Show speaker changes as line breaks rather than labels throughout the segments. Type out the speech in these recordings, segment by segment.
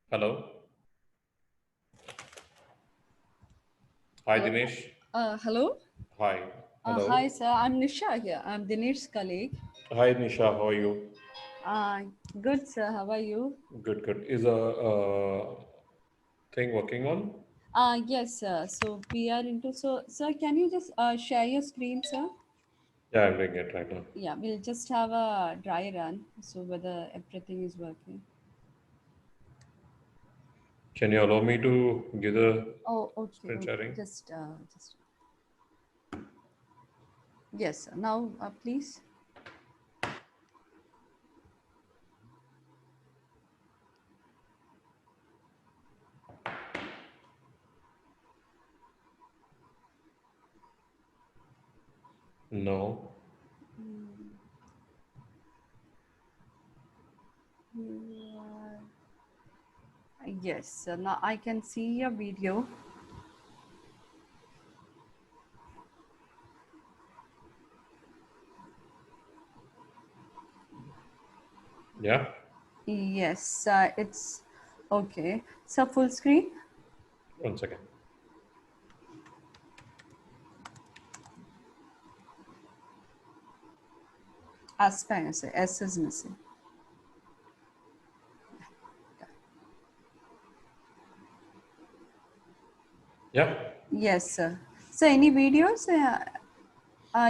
Hello. Hi,
Hello.
Dinesh.
Hello.
Hi.
Hi,
Hello.
sir. I'm Nisha here. I'm Dinesh's colleague.
Hi, Nisha. How are you?
Uh, Good, sir. How are you?
Good, good. Is a thing working on?
Yes, sir. So we are into. So, sir, can you just share your screen, sir?
Yeah, I'm doing it right now.
Yeah, we'll just have a dry run. So whether everything is working.
Can you allow me to give the
Oh, okay,
screen
okay.
sharing?
Just. Yes, sir. Now, please.
No.
Yes, sir. Now I can see your video.
Yeah.
Yes, it's okay. So full screen.
One second.
Aspire, sir. S is missing.
Yeah.
Yes, sir. So, any videos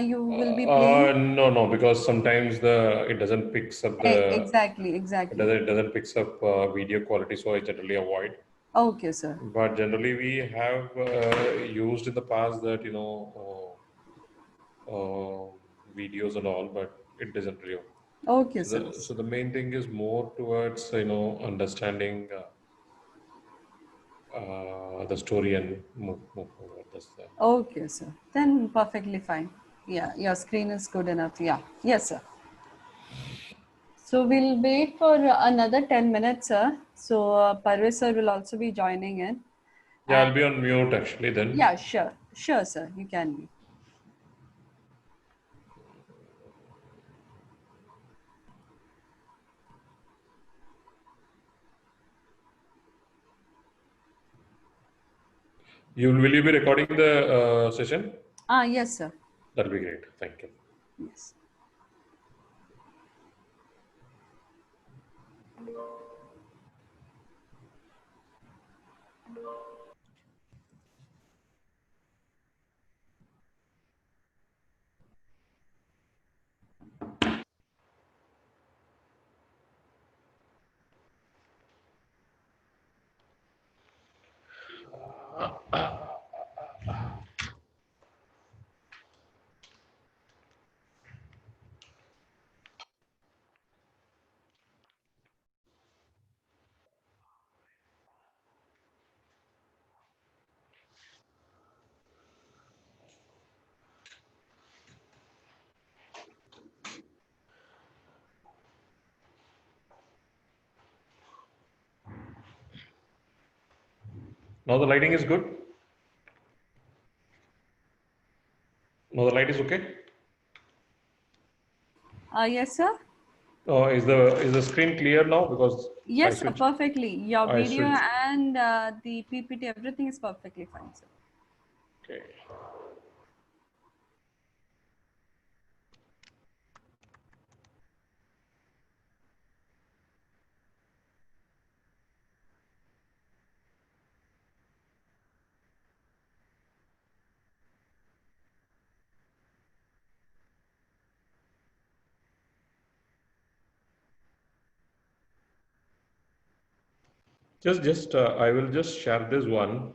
you will be playing?
No, no, because sometimes the it doesn't picks up the
Exactly,
it
exactly.
doesn't picks up video quality, so I generally avoid.
Okay, sir.
But generally, we have used in the past that videos and all, but it doesn't really.
Okay,
So
sir.
the main thing is more towards understanding the story and move forward. That's the
Okay, sir. Then perfectly fine. Yeah, your screen is good enough. Yeah. Yes, sir. So we'll wait for another 10 minutes, sir. So Parvez sir will also be joining in.
yeah.
And
I'll be on mute actually. Then
yeah, sure. Sure, sir. You can be.
will you be recording the session?
Yes, sir.
That'll be great. Thank you.
Yes.
Now the lighting is good. Now the light is okay.
Yes, sir.
Is the screen clear now? Because I
Yes, sir.
switched.
Perfectly. Your
I
video
switched.
and the PPT, everything is perfectly fine, sir.
Okay. Just I will just share this one.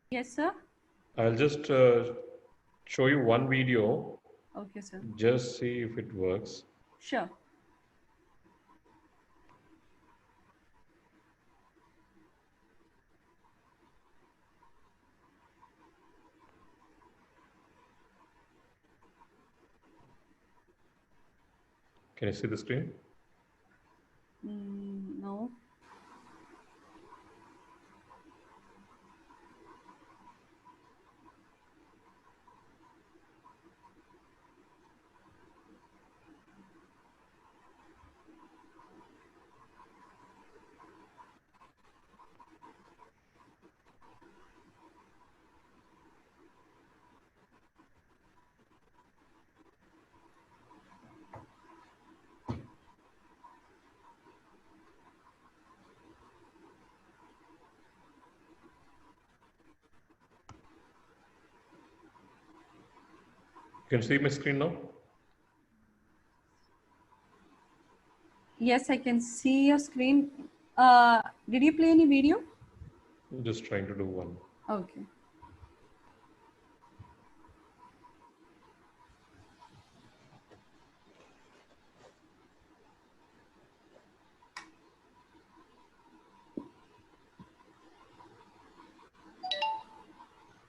Yes, sir.
I'll just show you one video.
Okay, sir.
Just see if it works.
Sure.
Can you see the screen?
No.
You can see my screen now?
Yes, I can see your screen. Did you play any video?
I'm just trying to do one.
Okay.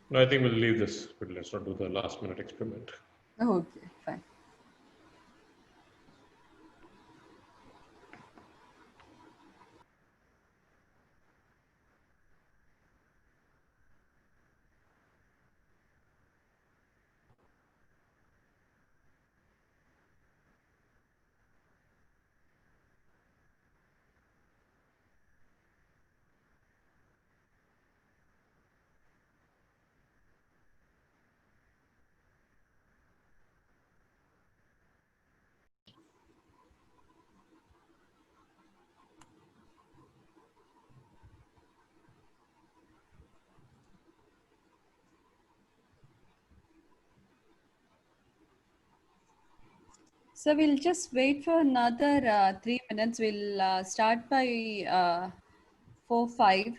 No, I think we'll leave this, but let's not do the last minute experiment.
Okay, fine. So we'll just wait for another 3 minutes. We'll start by 4:05.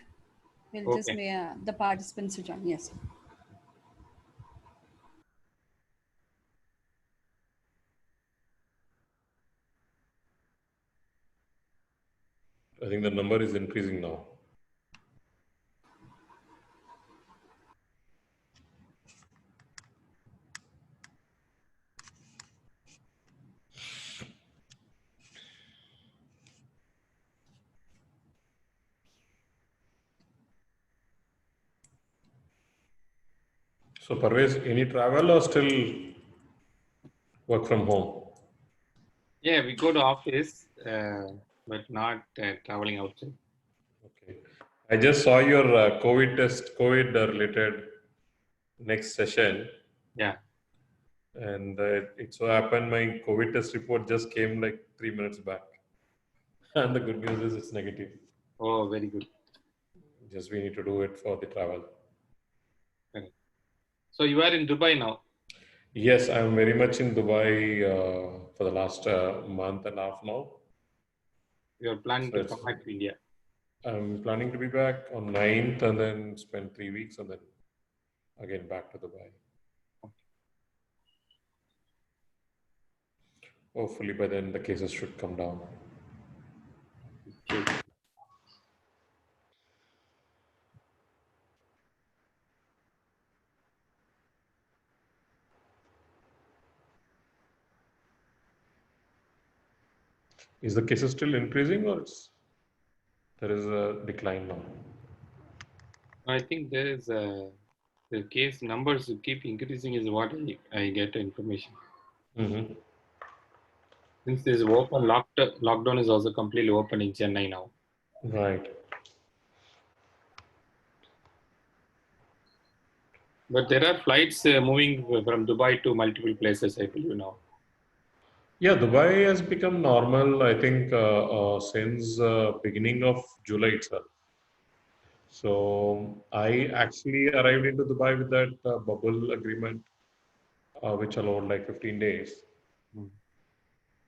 We'll just
Okay.
make the participants to join. Yes.
I think the number is increasing now. So Parvez, any travel or still work from home?
Yeah, we go to office, but not traveling outside.
Okay. I just saw your COVID related next session,
Yeah.
and it so happened my COVID test report just came like 3 minutes back. And the good news is it's negative.
Oh, very good.
Just we need to do it for the travel.
Correct. So you are in Dubai now.
Yes, I'm very much in Dubai for the last month and a half now.
You are planning
So
to
it's,
come back to India.
I'm planning to be back on 9th and then spend 3 weeks and then again back to Dubai. Hopefully by then the cases should come down.
Okay.
Is the cases still increasing or there is a decline now?
I think there is the case numbers keep increasing is what I get information.
Mm-hmm.
Since this lockdown is also completely open in Chennai now.
Right.
But there are flights moving from Dubai to multiple places, I believe now.
Yeah, Dubai has become normal, I think, since beginning of July itself. So I actually arrived into Dubai with that bubble agreement, which allowed like 15 days.
Mm.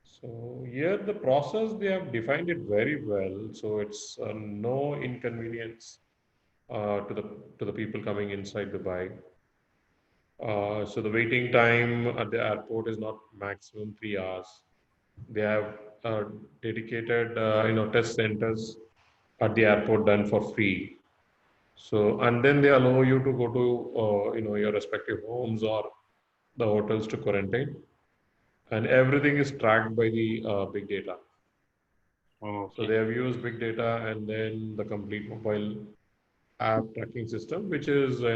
So here the process, they have defined it very well. So it's no inconvenience to the people coming inside Dubai. So the waiting time at the airport is not maximum 3 hours. They have dedicated test centers at the airport done for free. So and then they allow you to go to your respective homes or the hotels to quarantine, and everything is tracked by the big data.
Oh,
So
okay.
they have used big data and then the complete mobile app tracking system, which is they're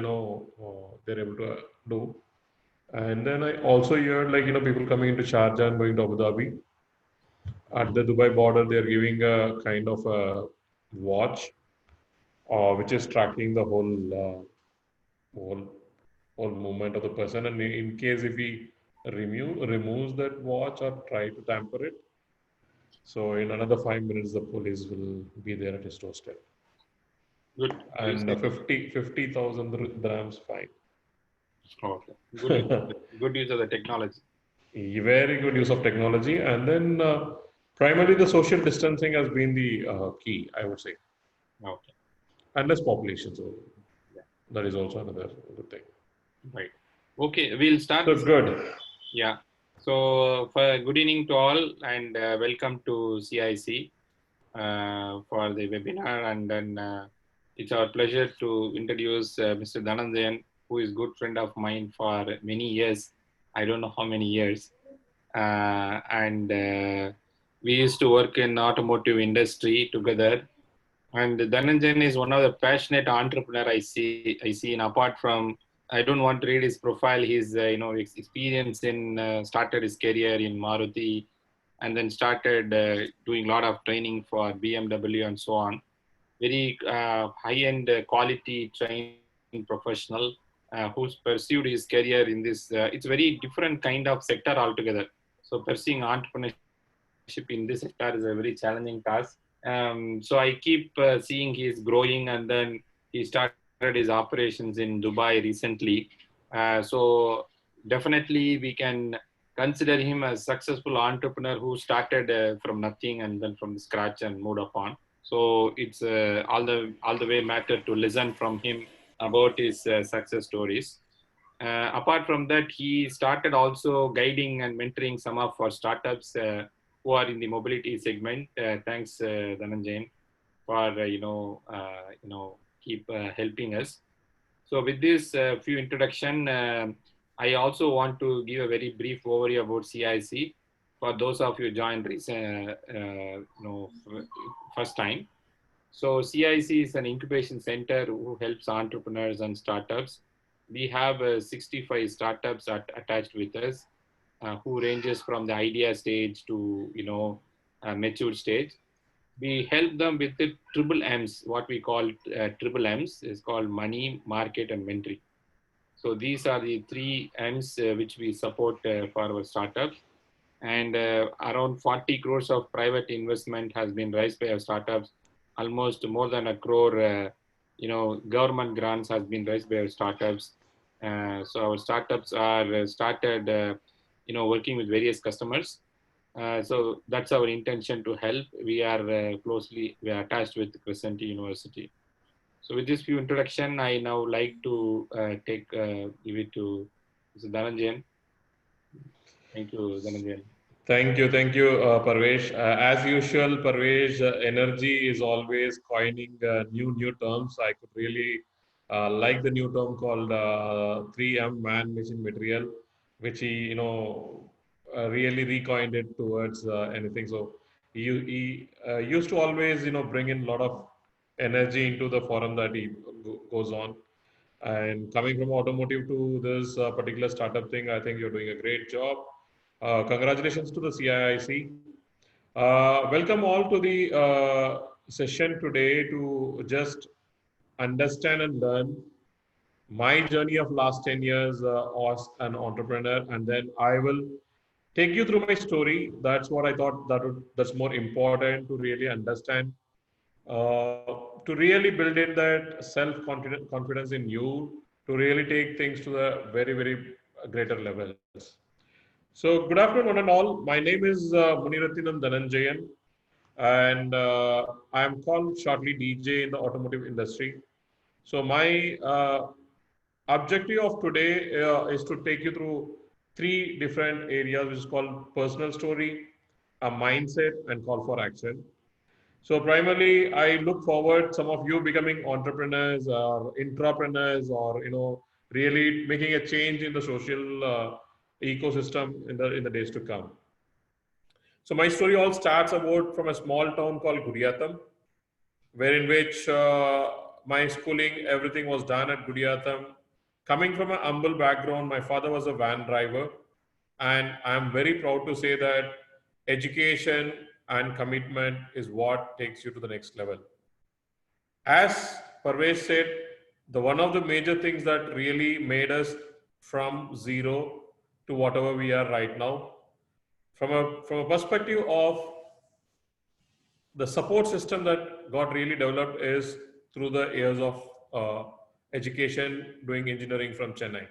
able to do. And then I also heard like people coming into Sharjah and going to Abu Dhabi. At the Dubai border, they're giving a kind of a watch, which is tracking the whole whole movement of the person. And in case if he removes that watch or try to tamper it, so in another 5 minutes, the police will be there at his doorstep.
Good. You
And
said
50,000 dirhams fine.
Okay. Good use of the technology.
Very good use of technology. And then primarily the social distancing has been the key, I would say,
Okay.
and less population. So
Yeah.
that is also another good thing.
Right. Okay. We'll start.
So good.
Yeah. So for good evening to all and welcome to CIC for the webinar. And then it's our pleasure to introduce Mr. Dhananjayan, who is good friend of mine for many years. I don't know how many years. And we used to work in automotive industry together. And Dhananjayan is one of the passionate entrepreneur I see. And apart from, I don't want to read his profile. His experience in started his career in Maruti, and then started doing a lot of training for BMW and so on. Very high-end quality trained professional who's pursued his career in this. It's very different kind of sector altogether. So pursuing entrepreneurship in this sector is a very challenging task. So I keep seeing he is growing, and then he started his operations in Dubai recently. So definitely we can consider him as successful entrepreneur who started from nothing and then from scratch and moved upon. So it's all the way matter to listen from him about his success stories. Apart from that, he started also guiding and mentoring some of our startups who are in the mobility segment. Thanks, Dhananjayan, for keep helping us. So with this few introduction, I also want to give a very brief overview about CIC for those of you joined first time. So CIC is an incubation center who helps entrepreneurs and startups. We have 65 startups attached with us, who ranges from the idea stage to mature stage. We help them with the triple M's. What we call triple M's is called money, market, and mentoring. So these are the three M's which we support for our startups. And around 40 crores of private investment has been raised by our startups. Almost more than a crore, government grants has been raised by our startups. So our startups are started, working with various customers. So that's our intention to help. We are we are attached with Crescenti University. So with this few introduction, I now like to give it to Mr. Dhananjayan. Thank you, Dhananjayan.
Thank you, Parvesh. As usual, Parvesh, energy is always coining new terms. I could really like the new term called 3M, man, machine, material, which he, really recoined it towards anything. So he used to always, bring in a lot of energy into the forum that he goes on. And coming from automotive to this particular startup thing, I think you're doing a great job. Congratulations to the CIIC. Welcome all to the session today to just understand and learn my journey of last 10 years as an entrepreneur, and then I will take you through my story. That's what I thought that's more important to really understand, to really build in that self confidence in you to really take things to the very greater levels. So, good afternoon, one and all. My name is Muniratinam Dhananjayan, and I am called shortly DJ in the automotive industry. So, my objective of today is to take you through three different areas, which is called personal story, a mindset, and call for action. So primarily, I look forward some of you becoming entrepreneurs or intrapreneurs, or really making a change in the social ecosystem in the days to come. So my story all starts about from a small town called Gudiyatham, where in which my schooling, everything was done at Gudiyatham. Coming from a humble background, my father was a van driver, and I'm very proud to say that education and commitment is what takes you to the next level. As Parvesh said, the one of the major things that really made us from zero to whatever we are right now, from a perspective of the support system that got really developed is through the years of education, doing engineering from Chennai.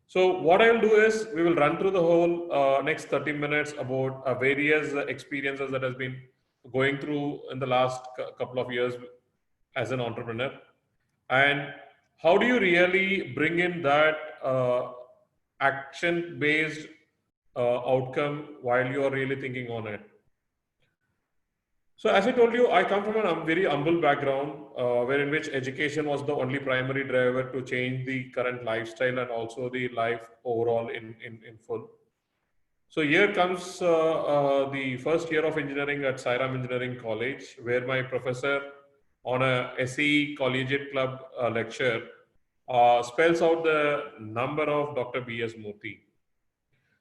So what I'll do is we will run through the whole next 30 minutes about various experiences that has been going through in the last couple of years as an entrepreneur, and how do you really bring in that action based outcome while you are really thinking on it. So as I told you, I come from a very humble background, where in which education was the only primary driver to change the current lifestyle and also the life overall in full. So here comes the first year of engineering at Sairam Engineering College, where my professor on a SE Collegiate Club lecture spells out the number of Dr. B.S. Murthy.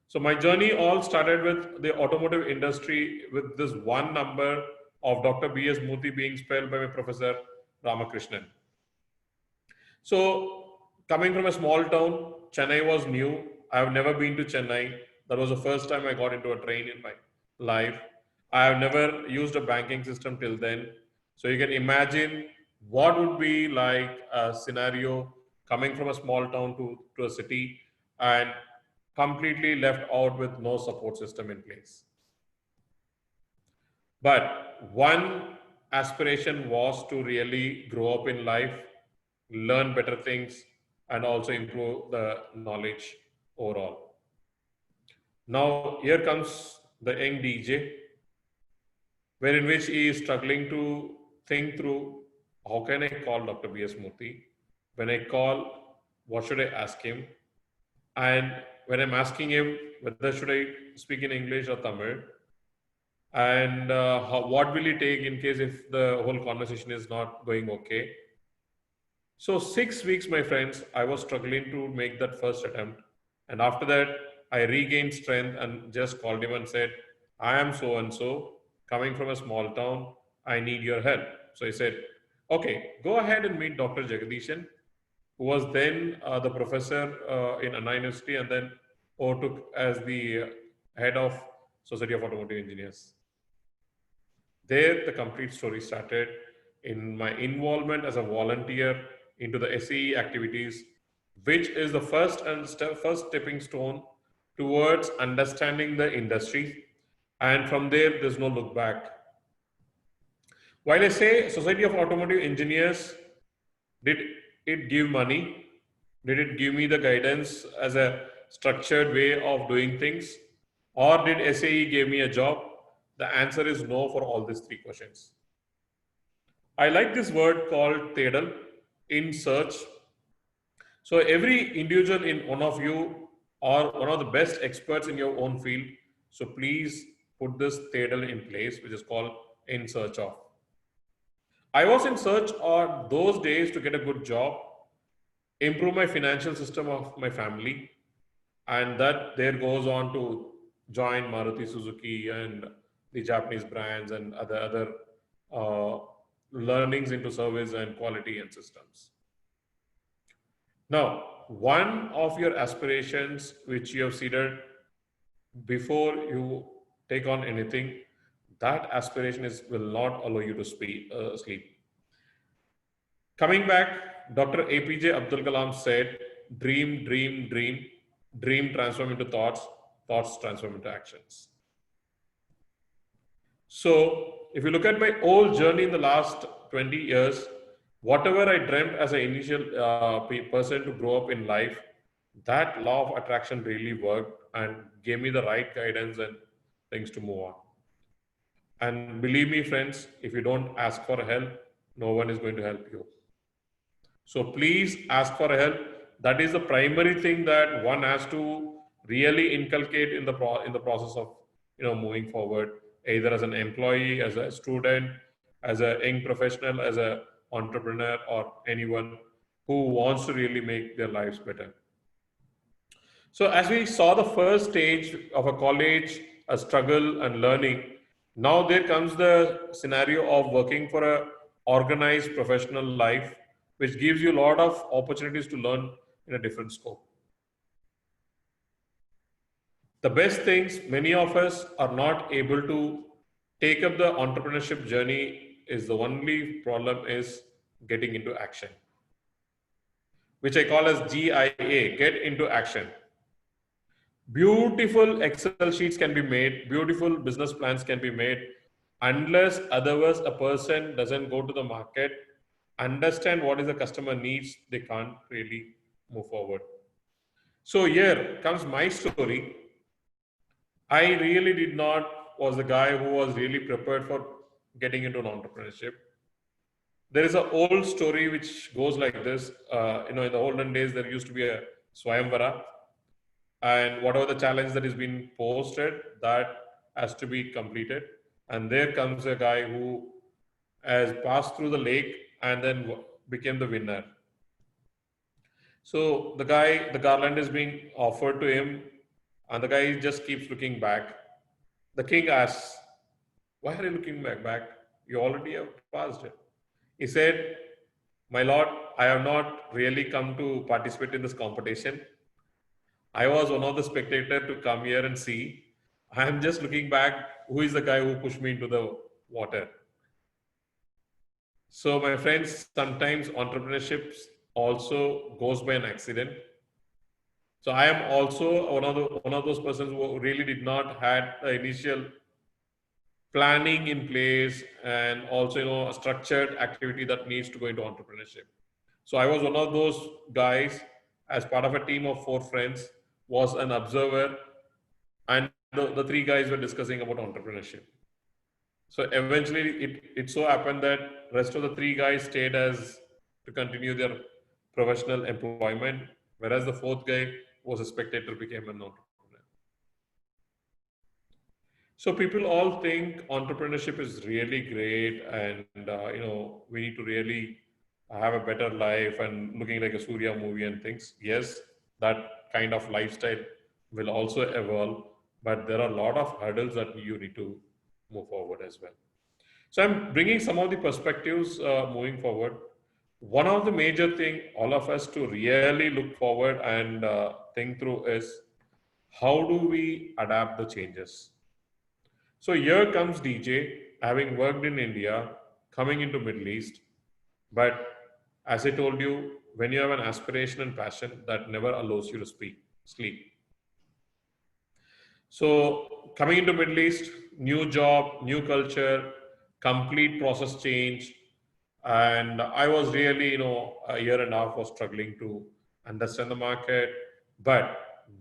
So my journey all started with the automotive industry with this one number of Dr. B.S. Murthy being spelled by my professor Ramakrishnan. So coming from a small town, Chennai was new. I have never been to Chennai. That was the first time I got into a train in my life. I have never used a banking system till then. So you can imagine what would be like a scenario coming from a small town to a city and completely left out with no support system in place. But one aspiration was to really grow up in life, learn better things, and also improve the knowledge overall. Now, here comes the young DJ, where in which he is struggling to think through how can I call Dr. B.S. Murthy? When I call, what should I ask him? And when I'm asking him whether should I speak in English or Tamil, and what will he take in case if the whole conversation is not going okay. So 6 weeks, my friends, I was struggling to make that first attempt, and after that I regained strength and just called him and said, I am so and so coming from a small town, I need your help. So he said, okay, go ahead and meet Dr. Jagadishan, who was then the professor in Anna University and then overtook as the head of Society of Automotive Engineers. There, the complete story started in my involvement as a volunteer into the SAE activities, which is the first stepping stone towards understanding the industry. And from there, there's no look back. While I say Society of Automotive Engineers, did it give money? Did it give me the guidance as a structured way of doing things? Or did SAE give me a job? The answer is no for all these three questions. I like this word called Tedal, in search. So every individual in one of you are one of the best experts in your own field. So please put this Tedal in place, which is called in search of. I was in search of those days to get a good job, improve my financial system of my family, and that there goes on to join Maruti Suzuki and the Japanese brands and other learnings into service and quality and systems. Now, one of your aspirations which you have seeded before you take on anything, that aspiration will not allow you to sleep. Coming back, Dr. APJ Abdul Kalam said, dream, dream, dream, dream transform into thoughts, thoughts transform into actions. So if you look at my whole journey in the last 20 years, whatever I dreamt as an initial person to grow up in life, that law of attraction really worked and gave me the right guidance and things to move on. And believe me, friends, if you don't ask for help, no one is going to help you. So please ask for help. That is the primary thing that one has to really inculcate in the process of moving forward, either as an employee, as a student, as a young professional, as an entrepreneur, or anyone who wants to really make their lives better. So as we saw the first stage of a college, a struggle and learning, now there comes the scenario of working for a organized professional life, which gives you a lot of opportunities to learn in a different scope. The best things, many of us are not able to take up the entrepreneurship journey is the only problem is getting into action. which I call as GIA, get into action. Beautiful Excel sheets can be made, beautiful business plans can be made, unless otherwise a person doesn't go to the market, understand what is the customer needs, they can't really move forward. So here comes my story. I really did not was the guy who was really prepared for getting into an entrepreneurship. There is an old story which goes like this. In the olden days, there used to be a Swayamvara, and whatever the challenge that is being posted, that has to be completed. And there comes a guy who has passed through the lake and then became the winner. So the garland is being offered to him, and the guy just keeps looking back. The king asks, "Why are you looking back? You already have passed it." He said, "My lord, I have not really come to participate in this competition. I was one of the spectators to come here and see. I am just looking back. Who is the guy who pushed me into the water?" So, my friends, sometimes entrepreneurship also goes by an accident. So, I am also one of those persons who really did not had the initial planning in place, and also a structured activity that needs to go into entrepreneurship. So I was one of those guys, as part of a team of 4 friends, was an observer, and the 3 guys were discussing about entrepreneurship. So eventually it so happened that rest of the 3 guys stayed as to continue their professional employment, whereas the 4th guy was a spectator, became an entrepreneur. So people all think entrepreneurship is really great, and we need to really have a better life and looking like a Surya movie and things. Yes, that kind of lifestyle will also evolve, but there are a lot of hurdles that you need to move forward as well. So I'm bringing some of the perspectives moving forward. One of the major thing all of us to really look forward and think through is how do we adapt the changes. So here comes DJ, having worked in India, coming into Middle East. But as I told you, when you have an aspiration and passion, that never allows you to sleep. So coming into Middle East, new job, new culture, complete process change, and I was really, a year and a half was struggling to understand the market. But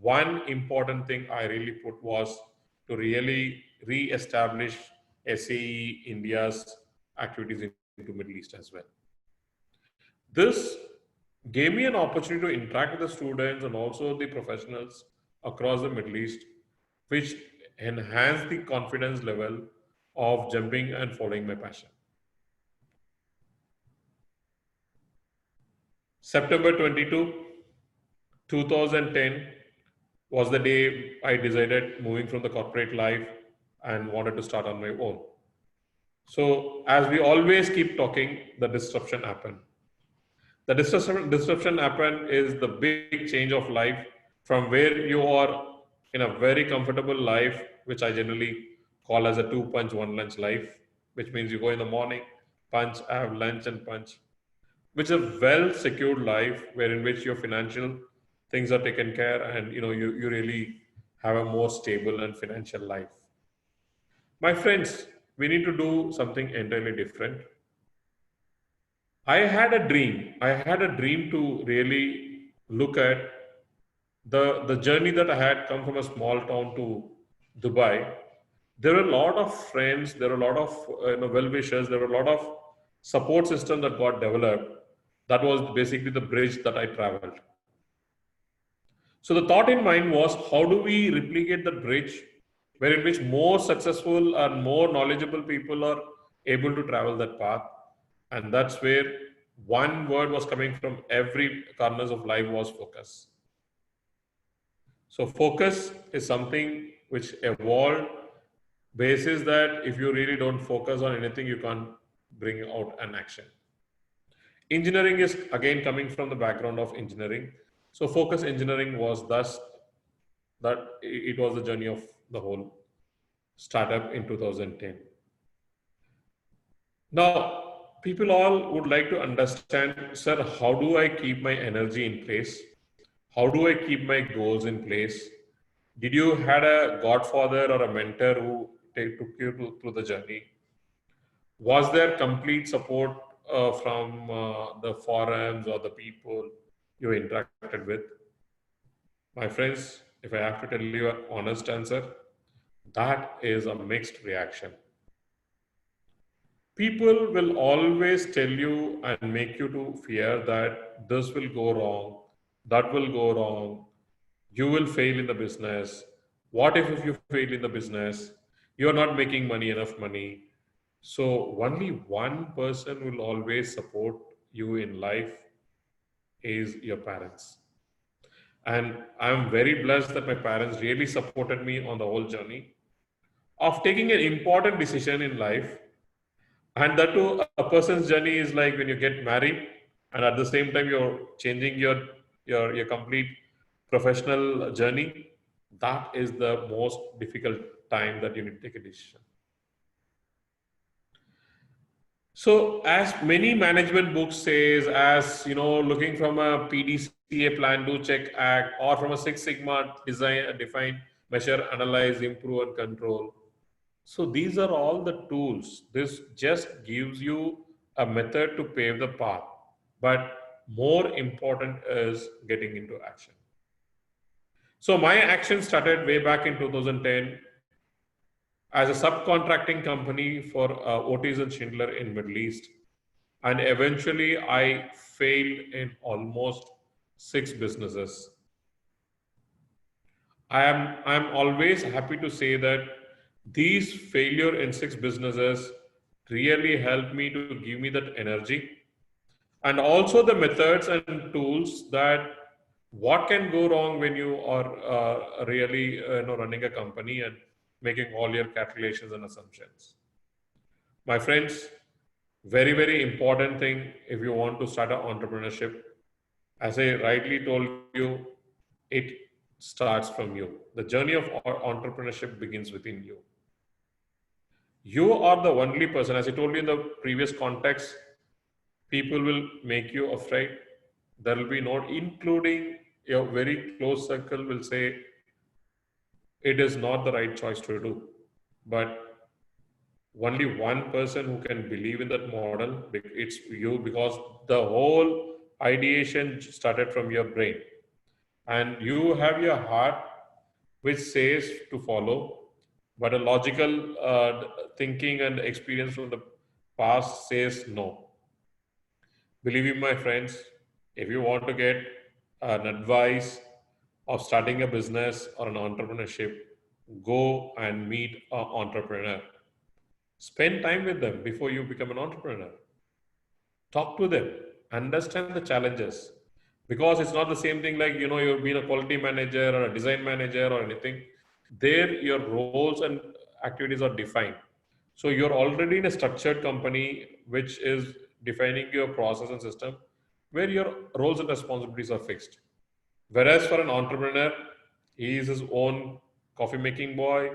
one important thing I really put was to really re-establish SAE India's activities into Middle East as well. This gave me an opportunity to interact with the students and also the professionals across the Middle East, which enhanced the confidence level of jumping and following my passion. September 22, 2010 was the day I decided moving from the corporate life and wanted to start on my own. So as we always keep talking, the disruption happened. The disruption happened is the big change of life from where you are in a very comfortable life, which I generally call as a 2 punch, 1 lunch life, which means you go in the morning, punch, have lunch and punch, which is a well secured life where in which your financial things are taken care, and you really have a more stable and financial life. My friends, we need to do something entirely different. I had a dream to really look at the journey that I had come from a small town to Dubai. There were a lot of friends, there were a lot of well wishers, there were a lot of support system that got developed. That was basically the bridge that I traveled. So the thought in mind was, how do we replicate the bridge where in which more successful and more knowledgeable people are able to travel that path? And that's where one word was coming from every corners of life was focus. So focus is something which evolved basis that if you really don't focus on anything, you can't bring out an action. Engineering is again coming from the background of engineering. So focus engineering was thus that it was the journey of the whole startup in 2010. Now, people all would like to understand, sir, how do I keep my energy in place? How do I keep my goals in place? Did you had a godfather or a mentor who took you through the journey? Was there complete support from the forums or the people you interacted with? My friends, if I have to tell you an honest answer, that is a mixed reaction. People will always tell you and make you to fear that this will go wrong, that will go wrong, you will fail in the business. What if you fail in the business? You're not making enough money. So only one person will always support you in life is your parents. And I'm very blessed that my parents really supported me on the whole journey of taking an important decision in life. And that too, a person's journey is like when you get married, and at the same time you're changing your complete professional journey. That is the most difficult time that you need to take a decision. So, as many management books says, as you know, looking from a PDCA plan, do, check, act, or from a Six Sigma design, define, measure, analyze, improve, and control. So these are all the tools. This just gives you a method to pave the path. But more important is getting into action. So my action started way back in 2010 as a subcontracting company for Otis and Schindler in Middle East. And eventually I failed in almost 6 businesses. I'm always happy to say that these failure in 6 businesses really helped me to give me that energy and also the methods and tools that what can go wrong when you are really running a company and making all your calculations and assumptions. My friends, very important thing if you want to start an entrepreneurship, as I rightly told you, it starts from you. The journey of entrepreneurship begins within you. You are the only person, as I told you in the previous context, people will make you afraid. There will be no, including your very close circle, will say it is not the right choice to do. But only one person who can believe in that model, it's you, because the whole ideation started from your brain. And you have your heart which says to follow, but a logical thinking and experience from the past says no. Believe me, my friends, if you want to get an advice of starting a business or an entrepreneurship, go and meet an entrepreneur. Spend time with them before you become an entrepreneur. Talk to them, understand the challenges, because it's not the same thing like you've been a quality manager or a design manager or anything. There your roles and activities are defined, so you're already in a structured company which is defining your process and system where your roles and responsibilities are fixed. Whereas for an entrepreneur, he is his own coffee making boy,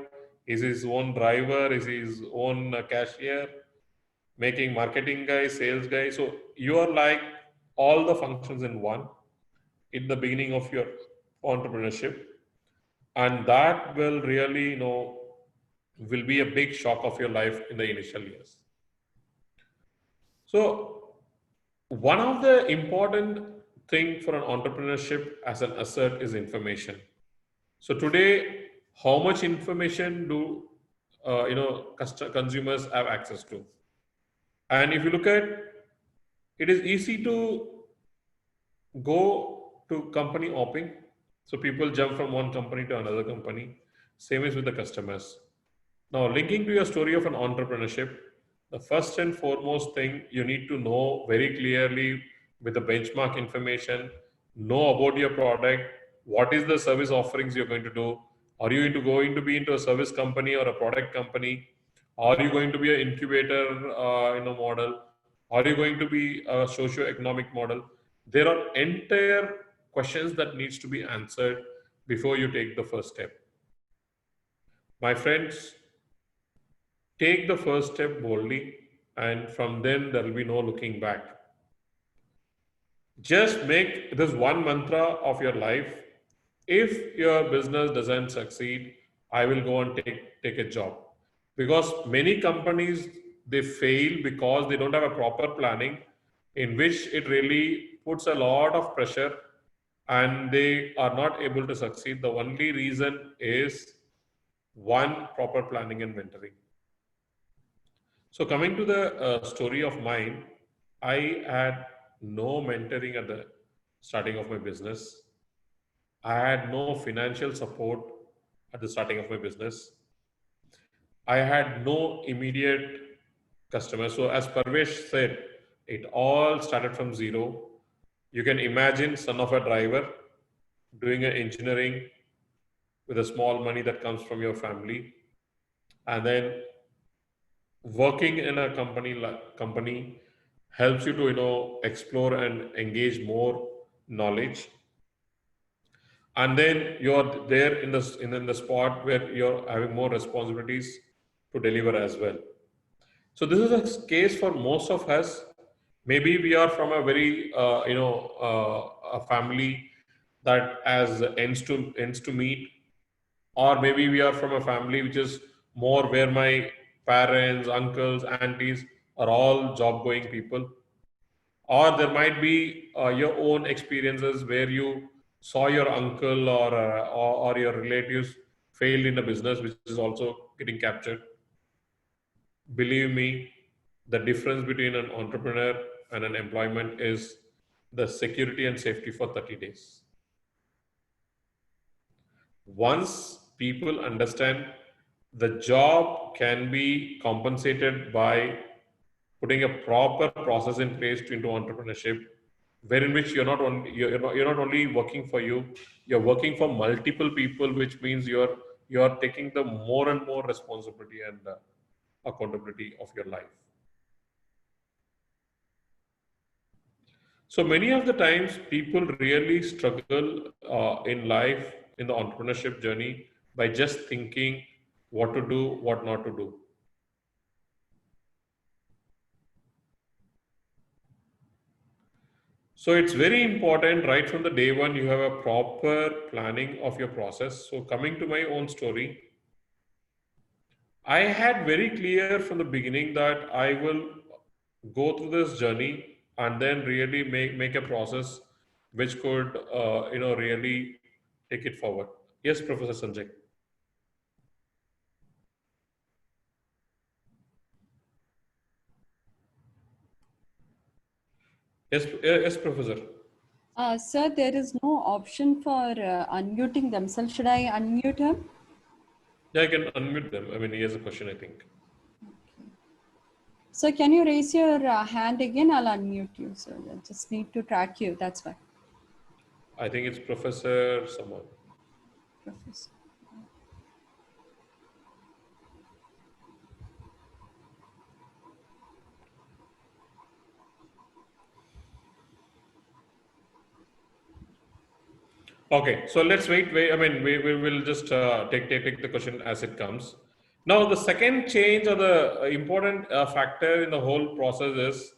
is his own driver, is his own cashier, making marketing guy, sales guy. So you are like all the functions in one in the beginning of your entrepreneurship, and that will really will be a big shock of your life in the initial years. So one of the important thing for an entrepreneurship as an asset is information. So today, how much information do consumers have access to? And if you look at, it is easy to go to company hopping. So people jump from one company to another company. Same is with the customers. Now, linking to your story of an entrepreneurship, the first and foremost thing you need to know very clearly with the benchmark information, know about your product, what is the service offerings you're going to do. Are you going to be into a service company or a product company? Are you going to be an incubator model? Are you going to be a socio-economic model? There are entire questions that needs to be answered before you take the first step. My friends, take the first step boldly and from then there will be no looking back. Just make this one mantra of your life. If your business doesn't succeed, I will go and take a job. Because many companies, they fail because they don't have a proper planning, in which it really puts a lot of pressure and they are not able to succeed. The only reason is one, proper planning and mentoring. So coming to the story of mine, I had no mentoring at the starting of my business. I had no financial support at the starting of my business. I had no immediate customers. So as Parvesh said, it all started from zero. You can imagine son of a driver doing an engineering with a small money that comes from your family, and then working in a company helps you to explore and engage more knowledge, and then you're there in the spot where you're having more responsibilities to deliver as well. So this is a case for most of us. Maybe we are from a very a family that has ends to meet, or maybe we are from a family which is more where my parents, uncles, aunties are all job going people, or there might be your own experiences where you saw your uncle or your relatives failed in a business which is also getting captured. Believe me, the difference between an entrepreneur and an employment is the security and safety for 30 days. Once people understand the job can be compensated by putting a proper process in place to into entrepreneurship, wherein which you're not only working for you, you're working for multiple people, which means you're taking the more and more responsibility and accountability of your life. So many of the times people really struggle in life, in the entrepreneurship journey, by just thinking what to do, what not to do. So it's very important right from the day one, you have a proper planning of your process. So coming to my own story, I had very clear from the beginning that I will go through this journey and then really make a process which could really take it forward. Yes, Professor Sanjay. Yes, yes, Professor.
Sir, there is no option for unmuting themselves. Should I unmute him?
Yeah, I can unmute them. I mean, he has a question, I think.
So can you raise your hand again? I'll unmute you. So I just need to track you. That's why.
I think it's Professor someone.
Professor.
Okay, so let's wait. I mean, we will just take the question as it comes. Now, the second change or the important factor in the whole process is,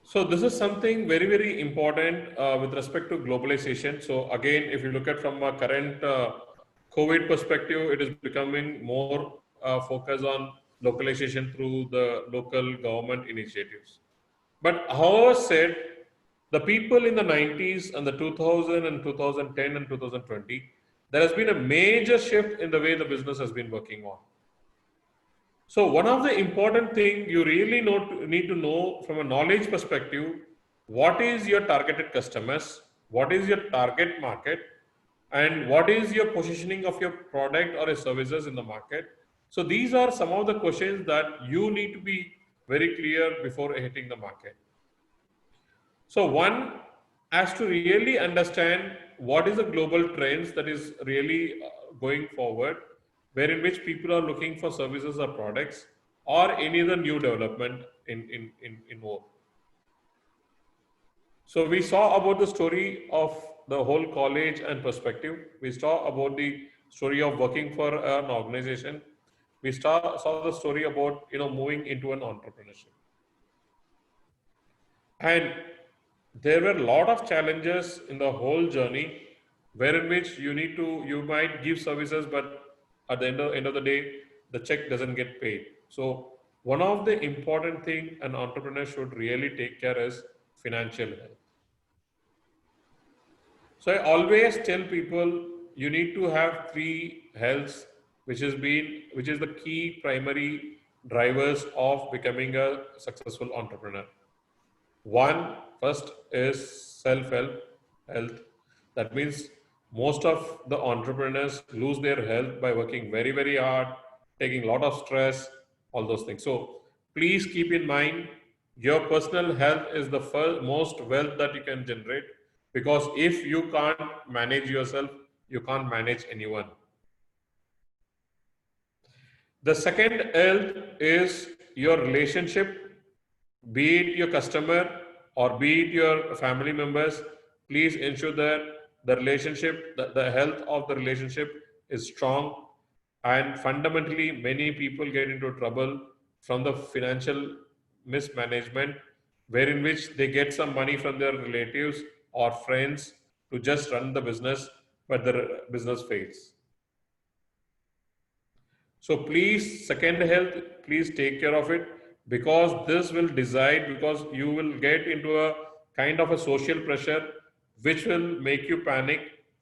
so this is something very important with respect to globalization. So again, if you look at from a current COVID perspective, it is becoming more focused on localization through the local government initiatives. But however said, the people in the 90s and the 2000 and 2010 and 2020, there has been a major shift in the way the business has been working on. So one of the important thing you really need to know from a knowledge perspective, what is your targeted customers, what is your target market, and what is your positioning of your product or your services in the market. So these are some of the questions that you need to be very clear before hitting the market. So one has to really understand what is the global trends that is really going forward, where in which people are looking for services or products or any other new development in more. So we saw about the story of the whole college and perspective. We saw about the story of working for an organization, we saw the story about moving into an entrepreneurship, and there were a lot of challenges in the whole journey, wherein which you might give services, but at the end of the day, the check doesn't get paid. So one of the important thing an entrepreneur should really take care is financial health. So I always tell people you need to have three healths, which is the key primary drivers of becoming a successful entrepreneur. One, first is health. That means most of the entrepreneurs lose their health by working very, very hard, taking a lot of stress, all those things. So please keep in mind your personal health is the first, most wealth that you can generate, because if you can't manage yourself, you can't manage anyone. The second health is your relationship, be it your customer or be it your family members. Please ensure that the health of the relationship is strong. And fundamentally, many people get into trouble from the financial mismanagement, wherein which they get some money from their relatives or friends to just run the business, but the business fails. So please, second health, please take care of it, because this will decide, because you will get into a kind of a social pressure which will make you panic,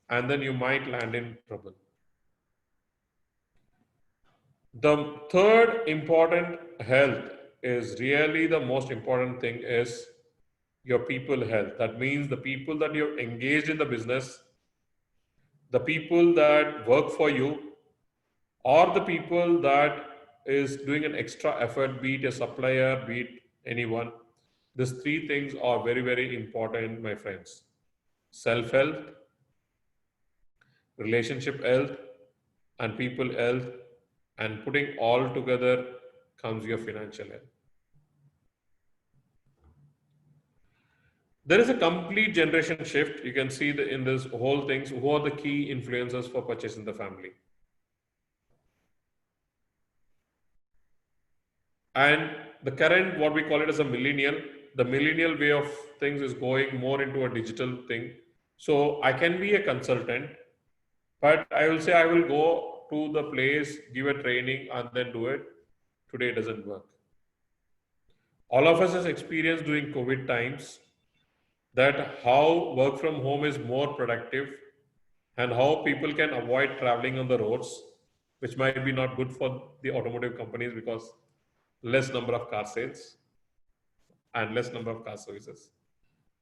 and then you might land in trouble. The third important health is really the most important thing is your people health. That means the people that you're engaged in the business, the people that work for you, or the people that is doing an extra effort, be it a supplier, be it anyone. These three things are very, very important, my friends. Self health, relationship health, and people health, and putting all together comes your financial health. There is a complete generation shift. You can see in this whole things who are the key influencers for purchase in the family. And the current, what we call it as a millennial, the millennial way of things is going more into a digital thing. So I can be a consultant, but I will say I will go to the place, give a training, and then do it. Today it doesn't work. All of us has experienced during COVID times that how work from home is more productive, and how people can avoid traveling on the roads, which might be not good for the automotive companies because less number of car sales and less number of car services.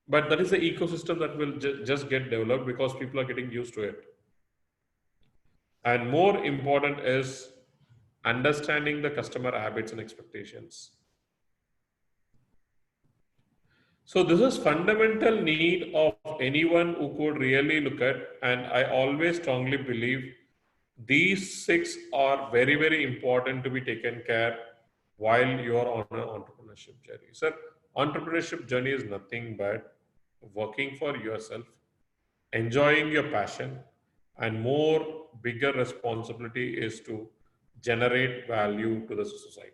But that is the ecosystem that will just get developed because people are getting used to it. And more important is understanding the customer habits and expectations. So this is fundamental need of anyone who could really look at, and I always strongly believe these six are very, very important to be taken care while you are on an entrepreneurship journey. Sir, entrepreneurship journey is nothing but working for yourself, enjoying your passion, and more bigger responsibility is to generate value to the society.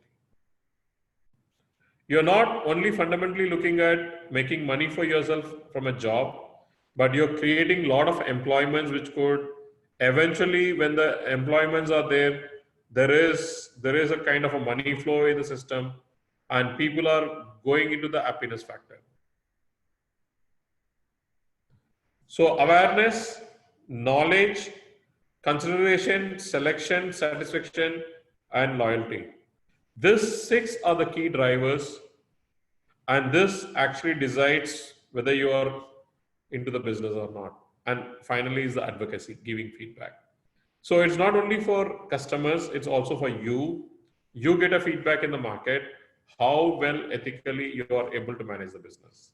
You're not only fundamentally looking at making money for yourself from a job, but you're creating a lot of employments which could eventually, when the employments are there, there is a kind of a money flow in the system, and people are going into the happiness factor. So awareness, knowledge, consideration, selection, satisfaction, and loyalty. These six are the key drivers, and this actually decides whether you are into the business or not. And finally is the advocacy, giving feedback. So it's not only for customers, it's also for you. You get a feedback in the market, how well ethically you are able to manage the business.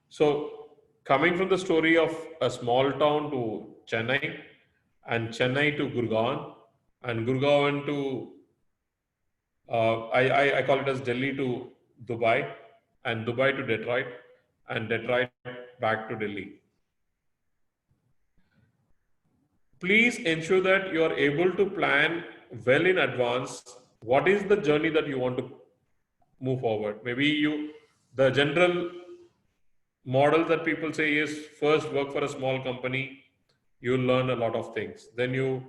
So coming from the story of a small town to Chennai, and Chennai to Gurgaon, and Gurgaon to I call it as Delhi to Dubai, and Dubai to Detroit, and Detroit back to Delhi. please ensure that you are able to plan well in advance what is the journey that you want to move forward. Maybe the general model that people say is first work for a small company, you'll learn a lot of things. Then you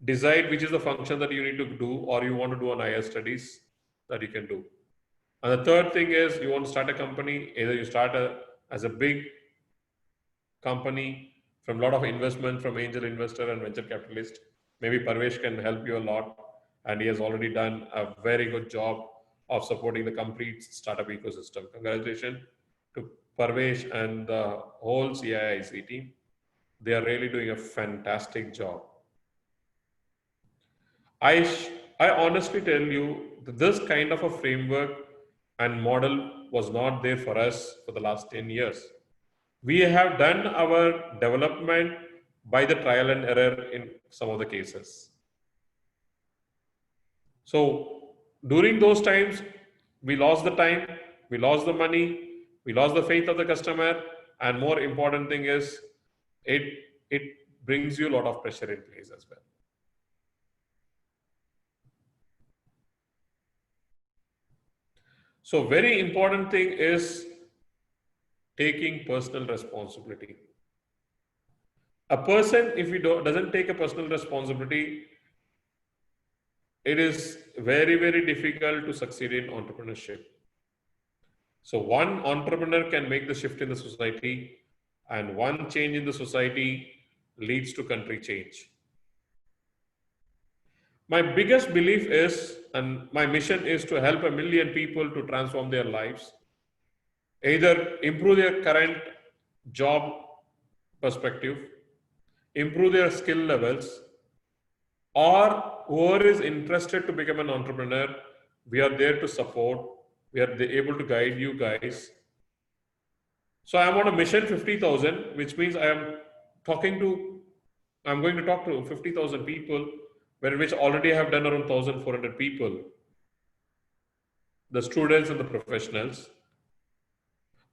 decide which is the function that you need to do or you want to do on higher studies that you can do. And the third thing is you want to start a company, either you start as a big company from a lot of investment from angel investor and venture capitalist. Maybe Parvesh can help you a lot, and he has already done a very good job of supporting the complete startup ecosystem. Congratulations to Parvesh and the whole CIIC team. They are really doing a fantastic job. I honestly tell you that this kind of a framework and model was not there for us for the last 10 years. We have done our development by the trial and error in some of the cases. So during those times, we lost the time, we lost the money, we lost the faith of the customer, and more important thing is it brings you a lot of pressure in place as well. So very important thing is taking personal responsibility. A person, if he doesn't take a personal responsibility, it is very, very difficult to succeed in entrepreneurship. So one entrepreneur can make the shift in the society, and one change in the society leads to country change. My biggest belief is, and my mission is to help 1 million people to transform their lives, either improve their current job perspective, improve their skill levels, or whoever is interested to become an entrepreneur, we are there to support. We are able to guide you guys. So I am on a mission 50,000, which means I'm going to talk to 50,000 people, which already have done around 1,400 people, the students and the professionals.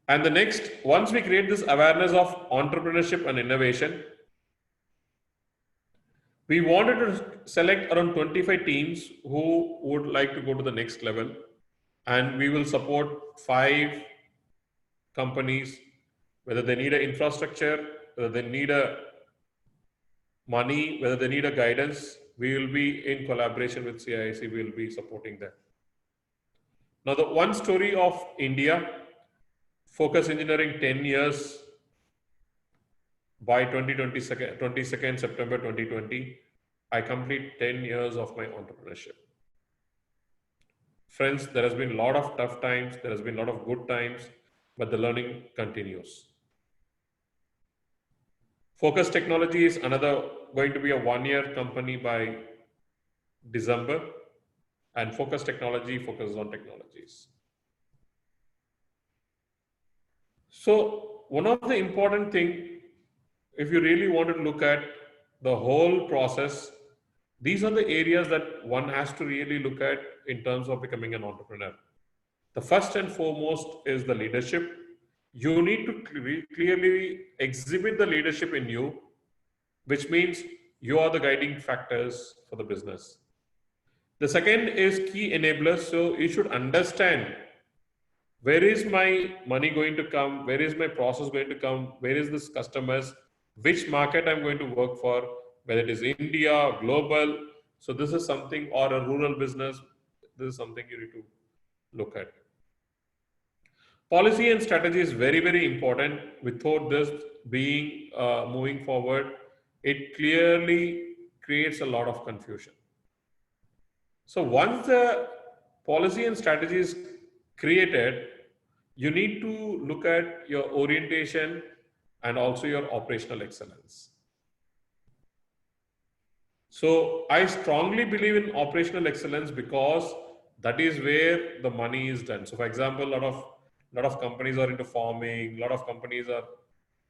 And the next, once we create this awareness of entrepreneurship and innovation, we wanted to select around 25 teams who would like to go to the next level, and we will support 5 companies, whether they need an infrastructure, whether they need a money, whether they need a guidance. We will be in collaboration with CIIC, we will be supporting them. Now, the one story of India, Focus Engineering 10 years by 22nd September 2020, I complete 10 years of my entrepreneurship. Friends, there has been a lot of tough times, there has been a lot of good times, but the learning continues. Focus Technology is going to be a 1-year company by December, and Focus Technology focuses on technologies. So one of the important thing, if you really want to look at the whole process, these are the areas that one has to really look at in terms of becoming an entrepreneur. The first and foremost is the leadership. You need to clearly exhibit the leadership in you, which means you are the guiding factors for the business. The second is key enablers. So you should understand, where is my money going to come? Where is my process going to come? Where is this customers? Which market I'm going to work for, whether it is India or global. So this is something, or a rural business, this is something you need to look at. Policy and strategy is very, very important. Without this being moving forward, it clearly creates a lot of confusion. So once the policy and strategy is created, you need to look at your orientation and also your operational excellence. So I strongly believe in operational excellence because that is where the money is done. So for example, a lot of companies are into farming, a lot of companies are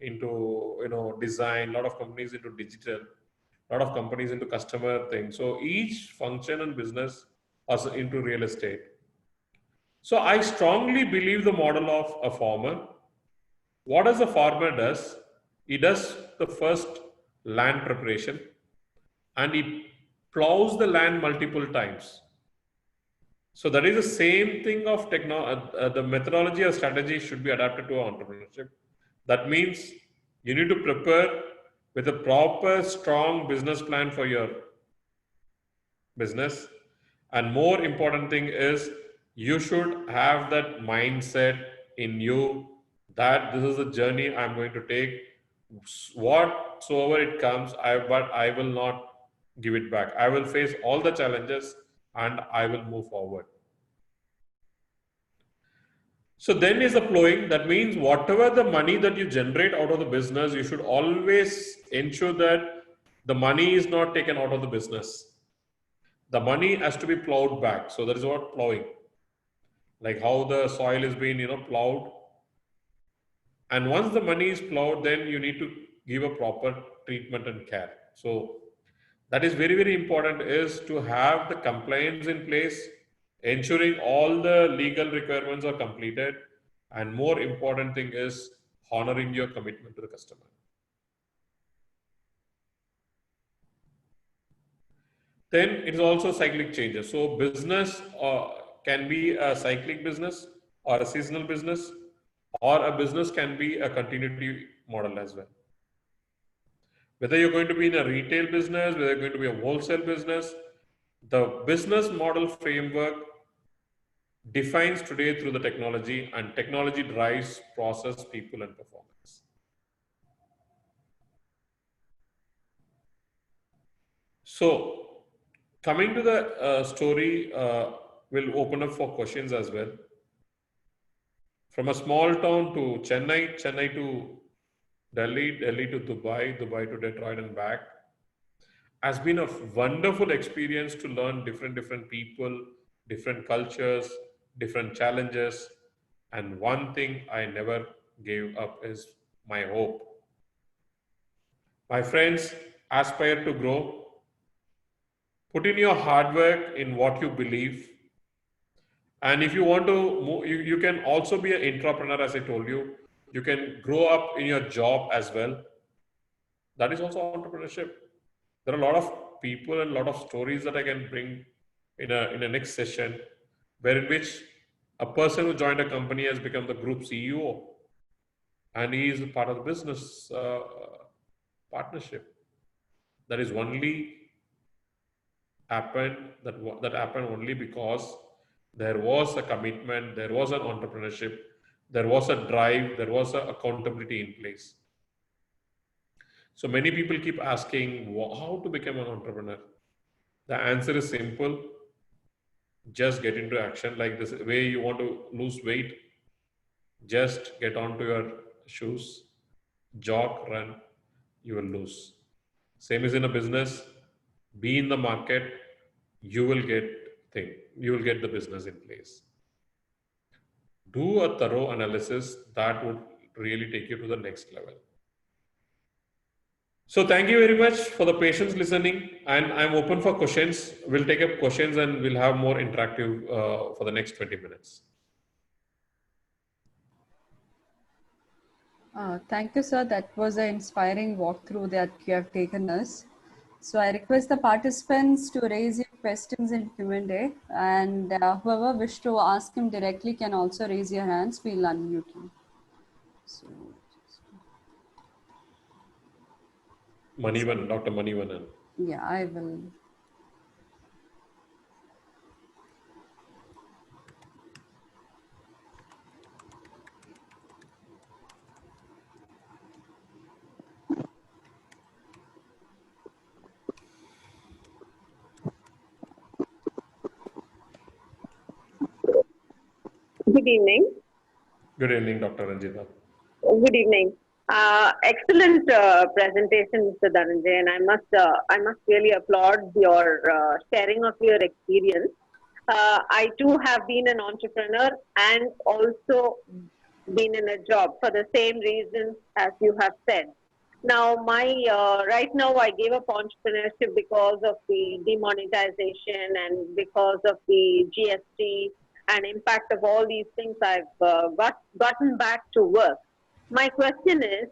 into design, a lot of companies into digital, a lot of companies into customer things. So each function and business is into real estate. So I strongly believe the model of a farmer. What does a farmer does? He does the first land preparation. and he plows the land multiple times. So that is the same thing of the methodology or strategy should be adapted to entrepreneurship. That means you need to prepare with a proper, strong business plan for your business. And more important thing is you should have that mindset in you that this is a journey I'm going to take. Whatsoever it comes, but I will not give it back. I will face all the challenges and I will move forward. So then is the plowing. That means whatever the money that you generate out of the business, you should always ensure that the money is not taken out of the business. The money has to be plowed back. So that is what plowing. Like how the soil is being, plowed. And once the money is plowed, then you need to give a proper treatment and care. So that is very, very important is to have the compliance in place, ensuring all the legal requirements are completed, and more important thing is honoring your commitment to the customer. Then it is also cyclic changes. So business can be a cyclic business or a seasonal business, or a business can be a continuity model as well. Whether you're going to be in a retail business, whether you're going to be a wholesale business, the business model framework defines today through the technology, and technology drives process, people, and performance. So coming to the story, we'll open up for questions as well. From a small town to Chennai, Chennai to Delhi, Delhi to Dubai, Dubai to Detroit and back, has been a wonderful experience to learn different people, different cultures, different challenges. And one thing I never gave up is my hope. My friends, aspire to grow. Put in your hard work in what you believe. And if you want to move, you can also be an entrepreneur, as I told you. You can grow up in your job as well. That is also entrepreneurship. There are a lot of people and a lot of stories that I can bring in a next session, where in which a person who joined a company has become the group CEO, and he is part of the business partnership. That is only happened that happened only because there was a commitment, there was an entrepreneurship, there was a drive, there was an accountability in place. So many people keep asking how to become an entrepreneur. The answer is simple. Just get into action. Like this way you want to lose weight, just get onto your shoes, jog, run, you will lose. Same as in a business, be in the market, you will get the business in place. Do a thorough analysis that would really take you to the next level. So thank you very much for the patience listening, and I'm open for questions. We'll take up questions and we'll have more interactive for the next 20 minutes.
Thank you, sir. That was an inspiring walkthrough that you have taken us. So I request the participants to raise your questions in Q&A, and whoever wish to ask him directly can also raise your hands. We'll unmute you. So,
Manivan, Dr. Manivanan.
yeah, I will.
Good evening.
Good evening, Dr. Ranjita.
Good evening. Excellent presentation, Mr. Dhananjay, and I must really applaud your sharing of your experience. I too have been an entrepreneur and also been in a job for the same reasons as you have said. Now, right now I gave up entrepreneurship because of the demonetization and because of the GST and impact of all these things. I've gotten back to work. My question is,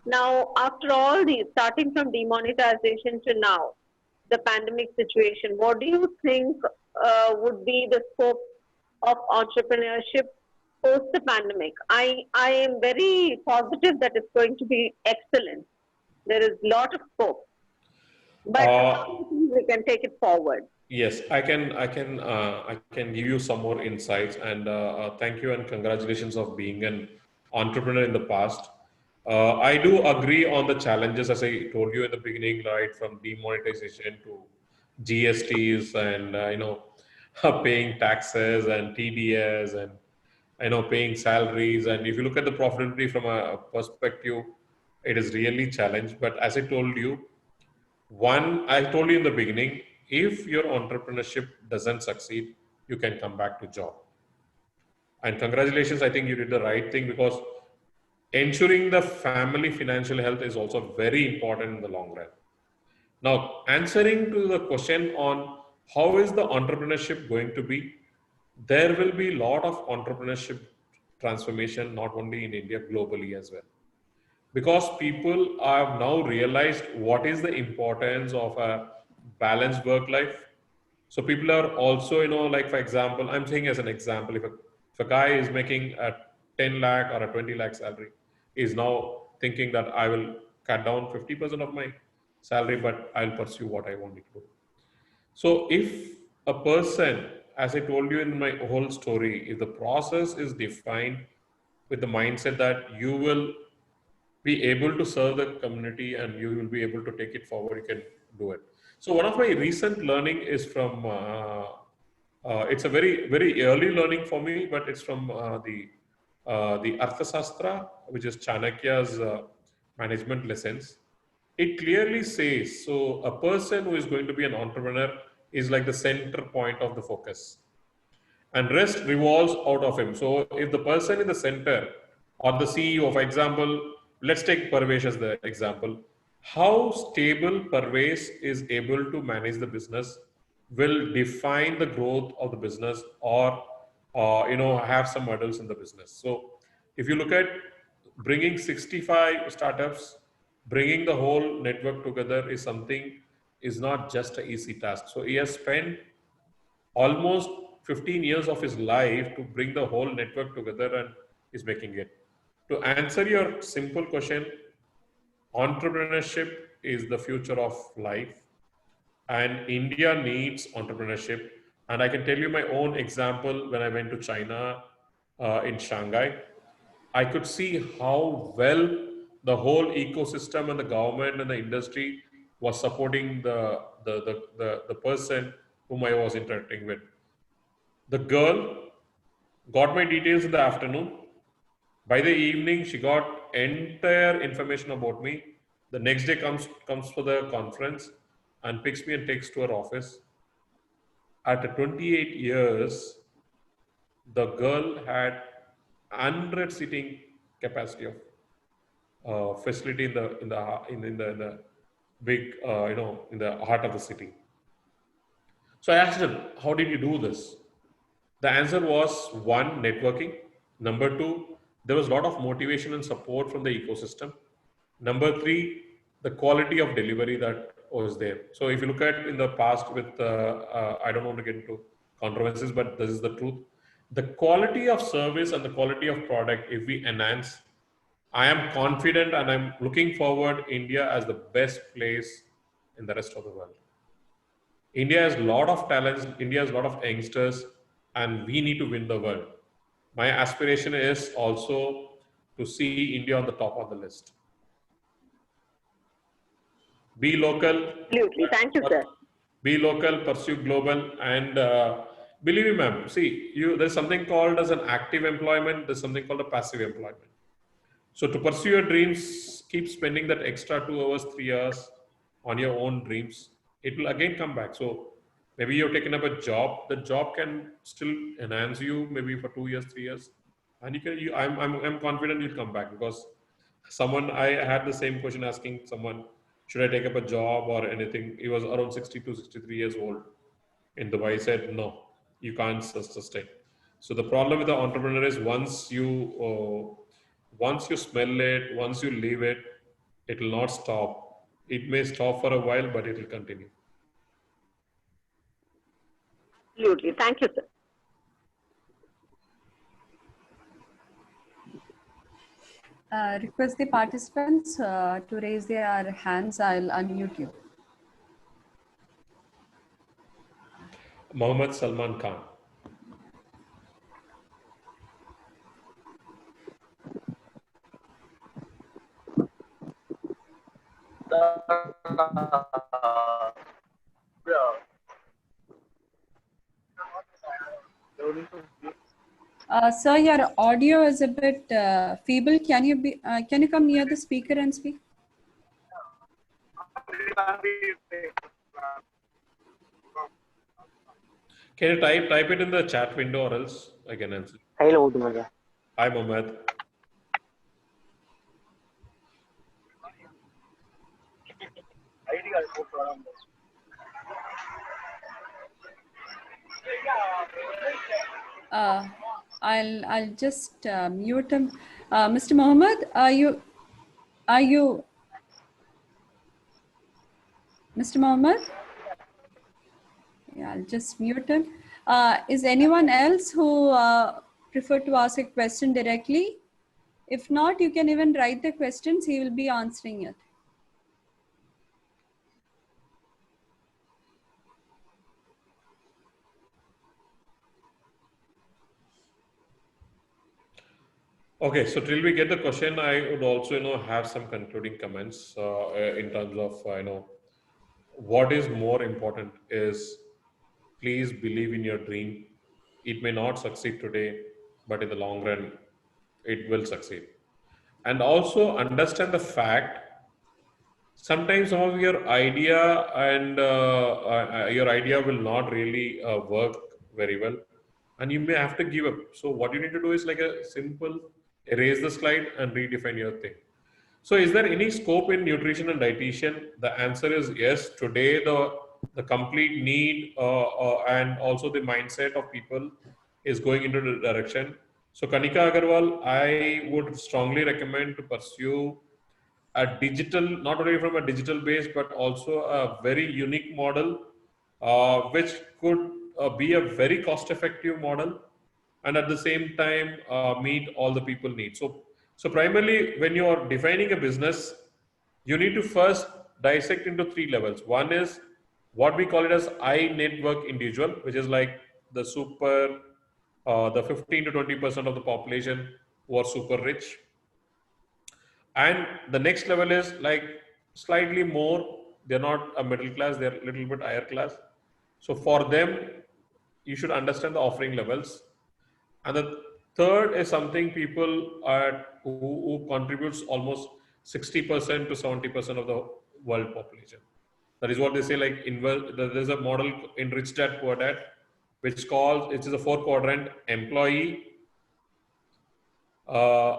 now after all these, starting from demonetization to now, the pandemic situation, what do you think would be the scope of entrepreneurship post the pandemic? I am very positive that it's going to be excellent. There is a lot of scope, but
Uh,
how do you think we can take it forward?
yes, I can give you some more insights, and thank you and congratulations of being an entrepreneur in the past. I do agree on the challenges, as I told you in the beginning, right, from demonetization to GSTs and paying taxes and TDS and paying salaries. And if you look at the profitability from a perspective, it is really challenged. But as I told you, I told you in the beginning, if your entrepreneurship doesn't succeed, you can come back to job. And congratulations, I think you did the right thing, because ensuring the family financial health is also very important in the long run. Now, answering to the question on how is the entrepreneurship going to be, there will be a lot of entrepreneurship transformation, not only in India, globally as well. Because people have now realized what is the importance of a balanced work life. So people are also, like for example, I'm saying as an example, if a guy is making a 10 lakh or a 20 lakh salary, is now thinking that I will cut down 50% of my salary, but I'll pursue what I want to do. So if a person, as I told you in my whole story, if the process is defined with the mindset that you will be able to serve the community and you will be able to take it forward, you can do it. So one of my recent learning is from, it's a very, very early learning for me, but it's from the Arthasastra, which is Chanakya's management lessons. It clearly says, so a person who is going to be an entrepreneur is like the center point of the focus, and rest revolves out of him. So if the person in the center or the CEO, for example, let's take Parvesh as the example, how stable Parvesh is able to manage the business will define the growth of the business, or have some hurdles in the business. So if you look at bringing 65 startups, bringing the whole network together is something, is not just an easy task. So he has spent almost 15 years of his life to bring the whole network together, and is making it. To answer your simple question, entrepreneurship is the future of life, and India needs entrepreneurship. And I can tell you my own example. When I went to China, in Shanghai, I could see how well the whole ecosystem and the government and the industry was supporting the person whom I was interacting with. The girl got my details in the afternoon. By the evening, she got entire information about me. The next day comes for the conference and picks me and takes to her office. At 28 years, the girl had 100 seating capacity of facility in the big in the heart of the city. So I asked her, how did you do this? The answer was one, networking. Number two, there was a lot of motivation and support from the ecosystem. Number three, the quality of delivery that was there. So if you look at in the past with, I don't want to get into controversies, but this is the truth. The quality of service and the quality of product, if we enhance, I am confident and I'm looking forward India as the best place in the rest of the world. India has a lot of talents, India has a lot of youngsters, and we need to win the world. My aspiration is also to see India on the top of the list. Be local,
Absolutely. Thank you, sir.
be local, pursue global, and believe me, ma'am. See, there's something called as an active employment. There's something called a passive employment. So to pursue your dreams, keep spending that extra 2 hours, 3 hours on your own dreams. It will again come back. So maybe you've taken up a job. The job can still enhance you maybe for 2 years, 3 years, and I'm confident you'll come back, because I had the same question asking someone, should I take up a job or anything? He was around 62, 63 years old in Dubai. He said, no, you can't sustain. So the problem with the entrepreneur is once you smell it, once you leave it, it will not stop. It may stop for a while, but it will continue.
Absolutely. Thank you, sir.
Request the participants to raise their hands. I'll unmute you.
Mohammed Salman Khan.
Sir, your audio is a bit feeble. Can you come near the speaker and speak?
Can you type it in the chat window, or else I can answer?
Hello, Dumaja.
Hi, Mohammed.
I'll just mute him. Mr. Mohammed, are you Mr. Mohammed? Yeah, I'll just mute him. Is anyone else who prefer to ask a question directly? If not, you can even write the questions. He will be answering it.
Okay, so till we get the question, I would also, have some concluding comments in terms of, what is more important is please believe in your dream. It may not succeed today, but in the long run, it will succeed. And also understand the fact sometimes some of your idea and your idea will not really work very well, and you may have to give up. So what you need to do is like a simple erase the slide and redefine your thing. So is there any scope in nutrition and dietitian? The answer is yes. Today the complete need and also the mindset of people is going into the direction. So Kanika Agarwal, I would strongly recommend to pursue a digital, not only from a digital base, but also a very unique model, which could be a very cost effective model and at the same time meet all the people needs. So primarily when you are defining a business, you need to first dissect into three levels. One is what we call it as high network individual, which is like the super, the 15 to 20% of the population who are super rich. And the next level is like slightly more, they're not a middle class, they're a little bit higher class. So for them, you should understand the offering levels. And the third is something people are who contributes almost 60% to 70% of the world population. That is what they say, like there's a model in Rich Dad Poor Dad, which is a 4 quadrant: employee, uh,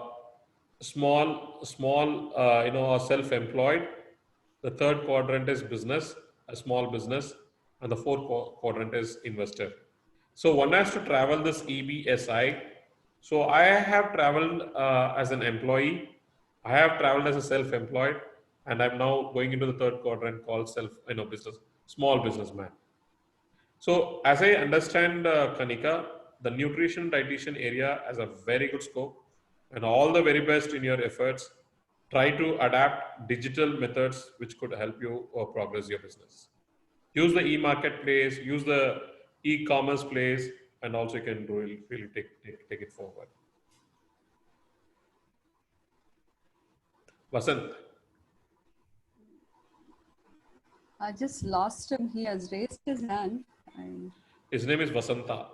small, self-employed. The third quadrant is business, a small business, and the fourth quadrant is investor. So one has to travel this EBSI. So I have traveled as an employee, I have traveled as a self-employed, and I'm now going into the third quadrant called small businessman. So as I understand, Kanika, the nutrition dietitian area has a very good scope, and all the very best in your efforts. Try to adapt digital methods which could help you progress your business. Use the e-marketplace, use the e-commerce place, and also you can really take it forward. Vasant.
I just lost him. He has raised his hand.
His name is Vasanta.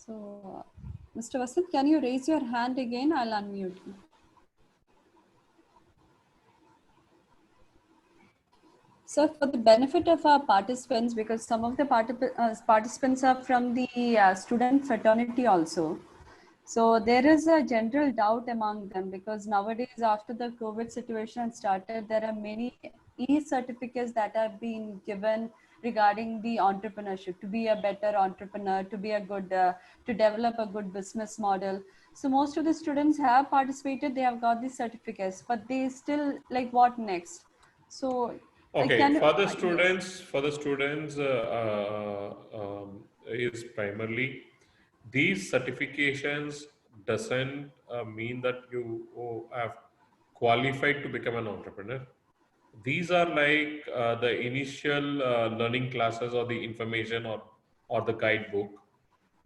So, Mr. Vasant, can you raise your hand again? I'll unmute you. So, for the benefit of our participants, because some of the participants are from the student fraternity also. So, there is a general doubt among them because nowadays, after the COVID situation started, there are many e-certificates that are being given regarding the entrepreneurship, to be a better entrepreneur, to be a good, to develop a good business model. So most of the students have participated, they have got these certificates, but they still like, what next? So
Okay,
can you, yes.
for the students is primarily these certifications doesn't mean that you have qualified to become an entrepreneur. These are like the initial learning classes or the information or the guidebook,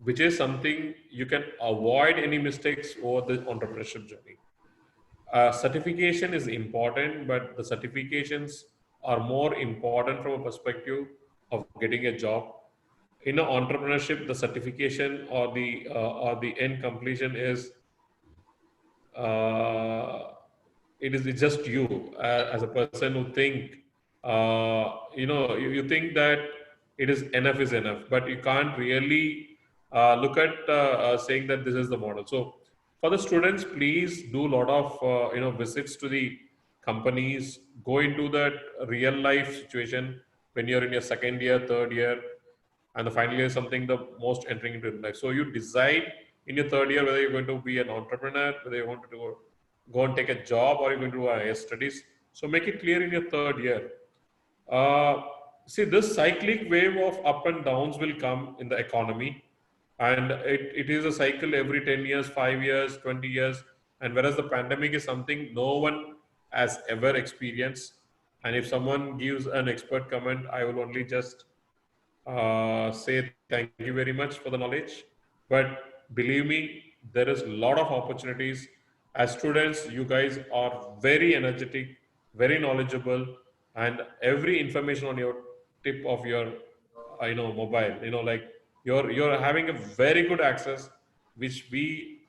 which is something you can avoid any mistakes over the entrepreneurship journey. Certification is important, but the certifications are more important from a perspective of getting a job. In a entrepreneurship, the certification or the end completion is uh, it's just you as a person who think you think that it is enough, but you can't really look at saying that this is the model. So for the students, please do a lot of visits to the companies, go into that real life situation when you're in your second year, third year, and the final year is something the most entering into life. So you decide in your third year whether you're going to be an entrepreneur, whether you want to go and take a job, or you're going to do higher studies. So make it clear in your third year. Uh, See, this cyclic wave of up and downs will come in the economy, and it is a cycle every 10 years, 5 years, 20 years. And whereas the pandemic is something no one has ever experienced, and if someone gives an expert comment, I will only just say thank you very much for the knowledge. But believe me, there is a lot of opportunities. As students, you guys are very energetic, very knowledgeable, and every information on your tip of your mobile, like you're having a very good access, which we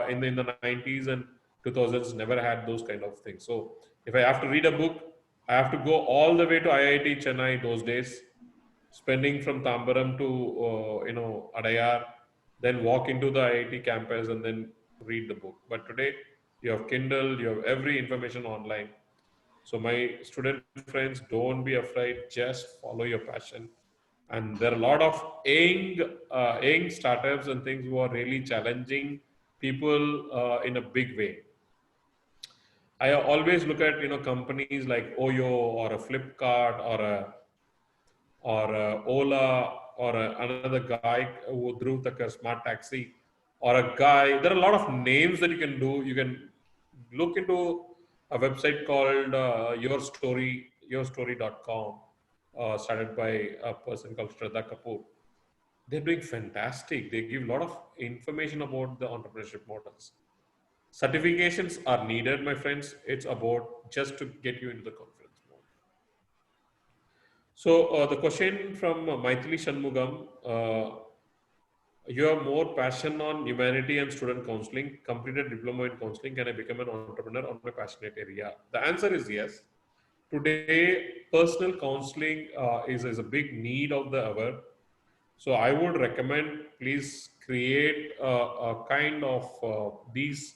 in the 90s and 2000s never had those kind of things. So if I have to read a book, I have to go all the way to IIT Chennai those days, spending from Tambaram to Adayar, then walk into the IIT campus and then read the book. But today you have Kindle, you have every information online. So my student friends, don't be afraid. Just follow your passion. And there are a lot of young startups and things who are really challenging people in a big way. I always look at companies like Oyo or a Flipkart or Ola or another guy who Dhruv Thakkar Smart Taxi or a guy. There are a lot of names that you can do. You can look into a website called yourstory.com, started by a person called Shraddha Kapoor. They're doing fantastic. They give a lot of information about the entrepreneurship models. Certifications are needed, my friends. It's about just to get you into the confidence mode. So the question from Maithili Shanmugam, you have more passion on humanity and student counseling, completed diploma in counseling. Can I become an entrepreneur on my passionate area? The answer is yes. Today, personal counseling is a big need of the hour. So I would recommend, please create a kind of these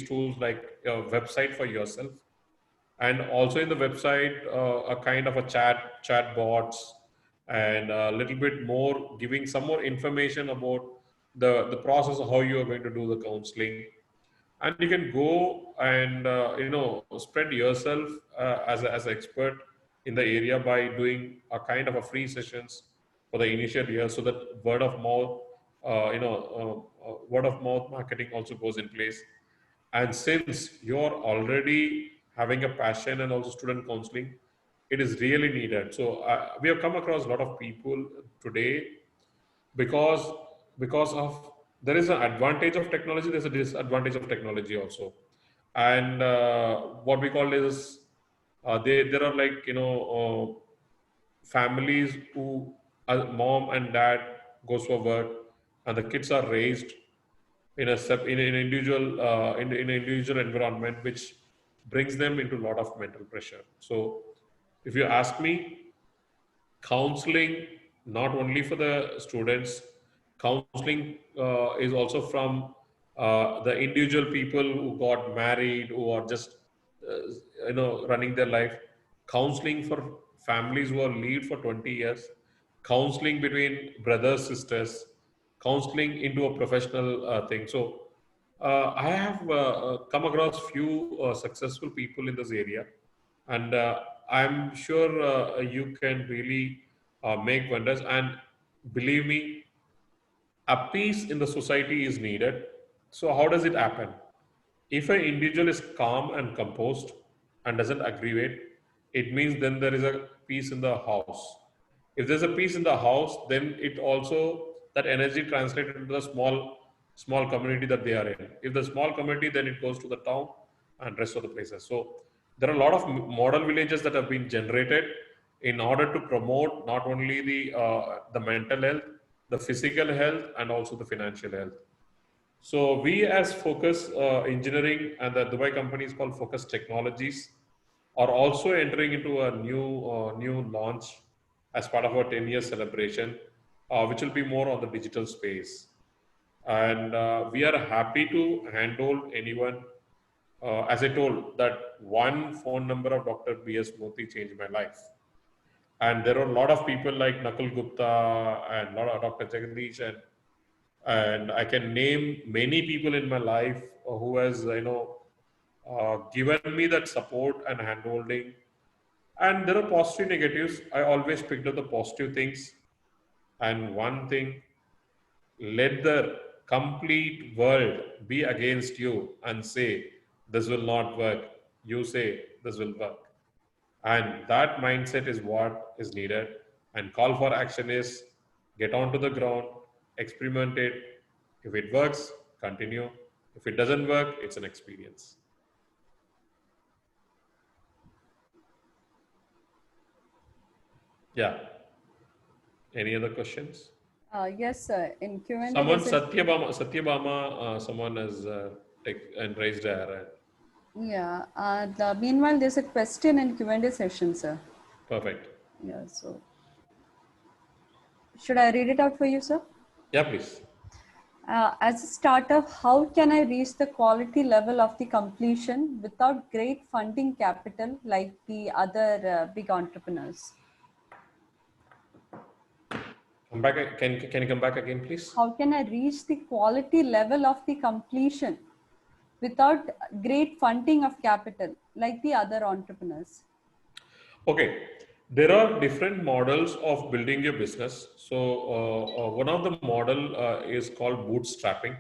tools like a website for yourself, and also in the website a kind of a chat bots, and a little bit more giving some more information about the process of how you are going to do the counseling. And you can go and spread yourself as an expert in the area by doing a kind of a free sessions for the initial year, so that word of mouth marketing also goes in place. And since you're already having a passion and also student counseling, it is really needed. So we have come across a lot of people today, because of there is an advantage of technology, there's a disadvantage of technology also. And what we call is there are like families who mom and dad goes for work, and the kids are raised in an individual in an individual environment, which brings them into a lot of mental pressure. So if you ask me, counseling not only for the students, counseling is also from the individual people who got married, who are just running their life. counseling for families who are lead for 20 years, counseling between brothers, sisters, counseling into a professional thing. So I have come across few successful people in this area, and I'm sure you can really make wonders. And believe me, a peace in the society is needed. So how does it happen? If an individual is calm and composed and doesn't aggravate, it means then there is a peace in the house. If there's a peace in the house, then it also that energy translated into the small community that they are in. If the small community, then it goes to the town and rest of the places. So there are a lot of model villages that have been generated in order to promote not only the mental health, the physical health, and also the financial health. So we as Focus Engineering and the Dubai company is called Focus Technologies are also entering into a new launch as part of our 10-year celebration, which will be more on the digital space. And we are happy to handle anyone. As I told, that one phone number of Dr. B.S. Moti changed my life. And there are a lot of people like Nakul Gupta and a lot of Dr. Jagadish and I can name many people in my life who has given me that support and handholding. And there are positive negatives. I always picked up the positive things. And one thing, let the complete world be against you and say this will not work. You say this will work. And that mindset is what is needed. And call for action is get onto the ground, experiment it. If it works, continue. If it doesn't work, it's an experience. Yeah. Any other questions?
Yes, sir. In Q&A,
Someone,
there's a-
Satyabama, someone has and raised her hand.
yeah. Meanwhile, there's a question in Q&A session, sir.
Perfect.
Yeah. So, should I read it out for you, sir?
Yeah, please.
As a startup, how can I reach the quality level of the completion without great funding capital like the other big entrepreneurs?
Come back. Can you come back again, please?
How can I reach the quality level of the completion without great funding of capital like the other entrepreneurs?
Okay, there are different models of building your business. So one of the model is called bootstrapping.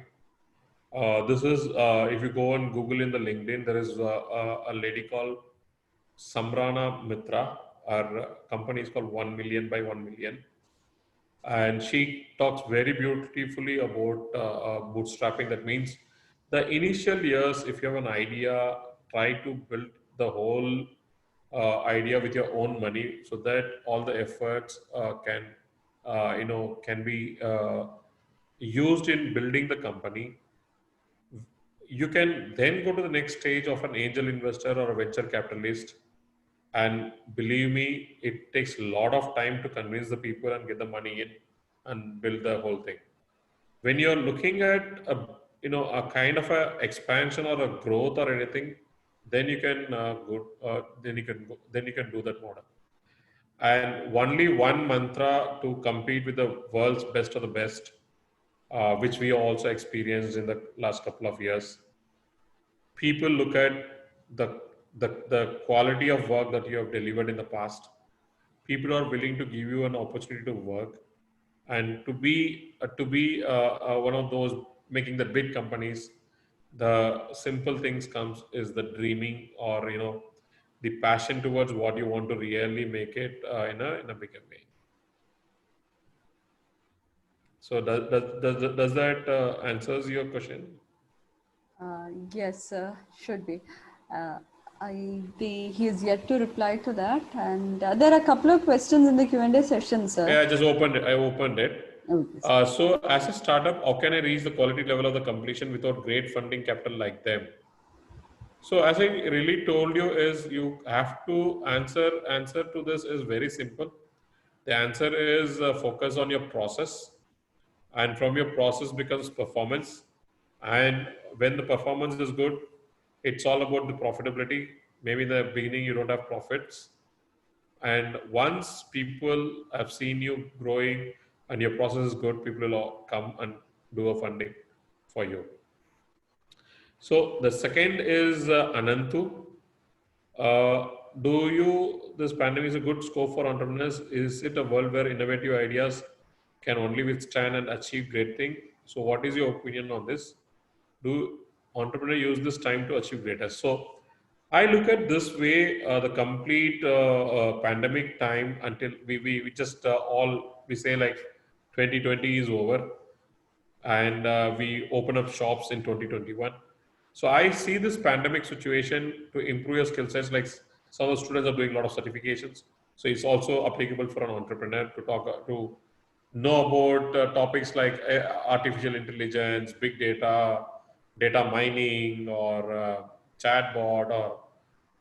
This is if you go on Google in the LinkedIn, there is a lady called Samrana Mitra. Our company is called 1 Million by 1 Million, and she talks very beautifully about bootstrapping. That means the initial years, if you have an idea, try to build the whole idea with your own money, so that all the efforts can be used in building the company. You can then go to the next stage of an angel investor or a venture capitalist, and believe me, it takes a lot of time to convince the people and get the money in and build the whole thing. When you're looking at a kind of a expansion or a growth or anything, then you can then you can do that model. And only one mantra to compete with the world's best of the best, which we also experienced in the last couple of years. People look at the quality of work that you have delivered in the past. People are willing to give you an opportunity to work, and to be one of those making the big companies. The simple things comes is the dreaming, or the passion towards what you want to really make it in a bigger way. So does that answers your question?
Yes, should be. Uh, he is yet to reply to that, and there are a couple of questions in the Q&A session, sir.
Yeah, I just opened it. I opened it.
Okay,
So as a startup, how can I reach the quality level of the completion without great funding capital like them? So as I really told you, is you have to answer to this is very simple. The answer is focus on your process, and from your process becomes performance. And when the performance is good, it's all about the profitability. Maybe in the beginning you don't have profits, And once people have seen you growing and your process is good, people will all come and do a funding for you. So the second is Anantu. Uh, do you, this pandemic is a good scope for entrepreneurs? Is it a world where innovative ideas can only withstand and achieve great thing? So what is your opinion on this? Do entrepreneurs use this time to achieve greater? So I look at this way, the complete pandemic time until we just all, we say like 2020 is over, and we open up shops in 2021. So I see this pandemic situation to improve your skill sets. Like some of the students are doing a lot of certifications, so it's also applicable for an entrepreneur to talk to know about topics like artificial intelligence, big data, data mining, or chatbot,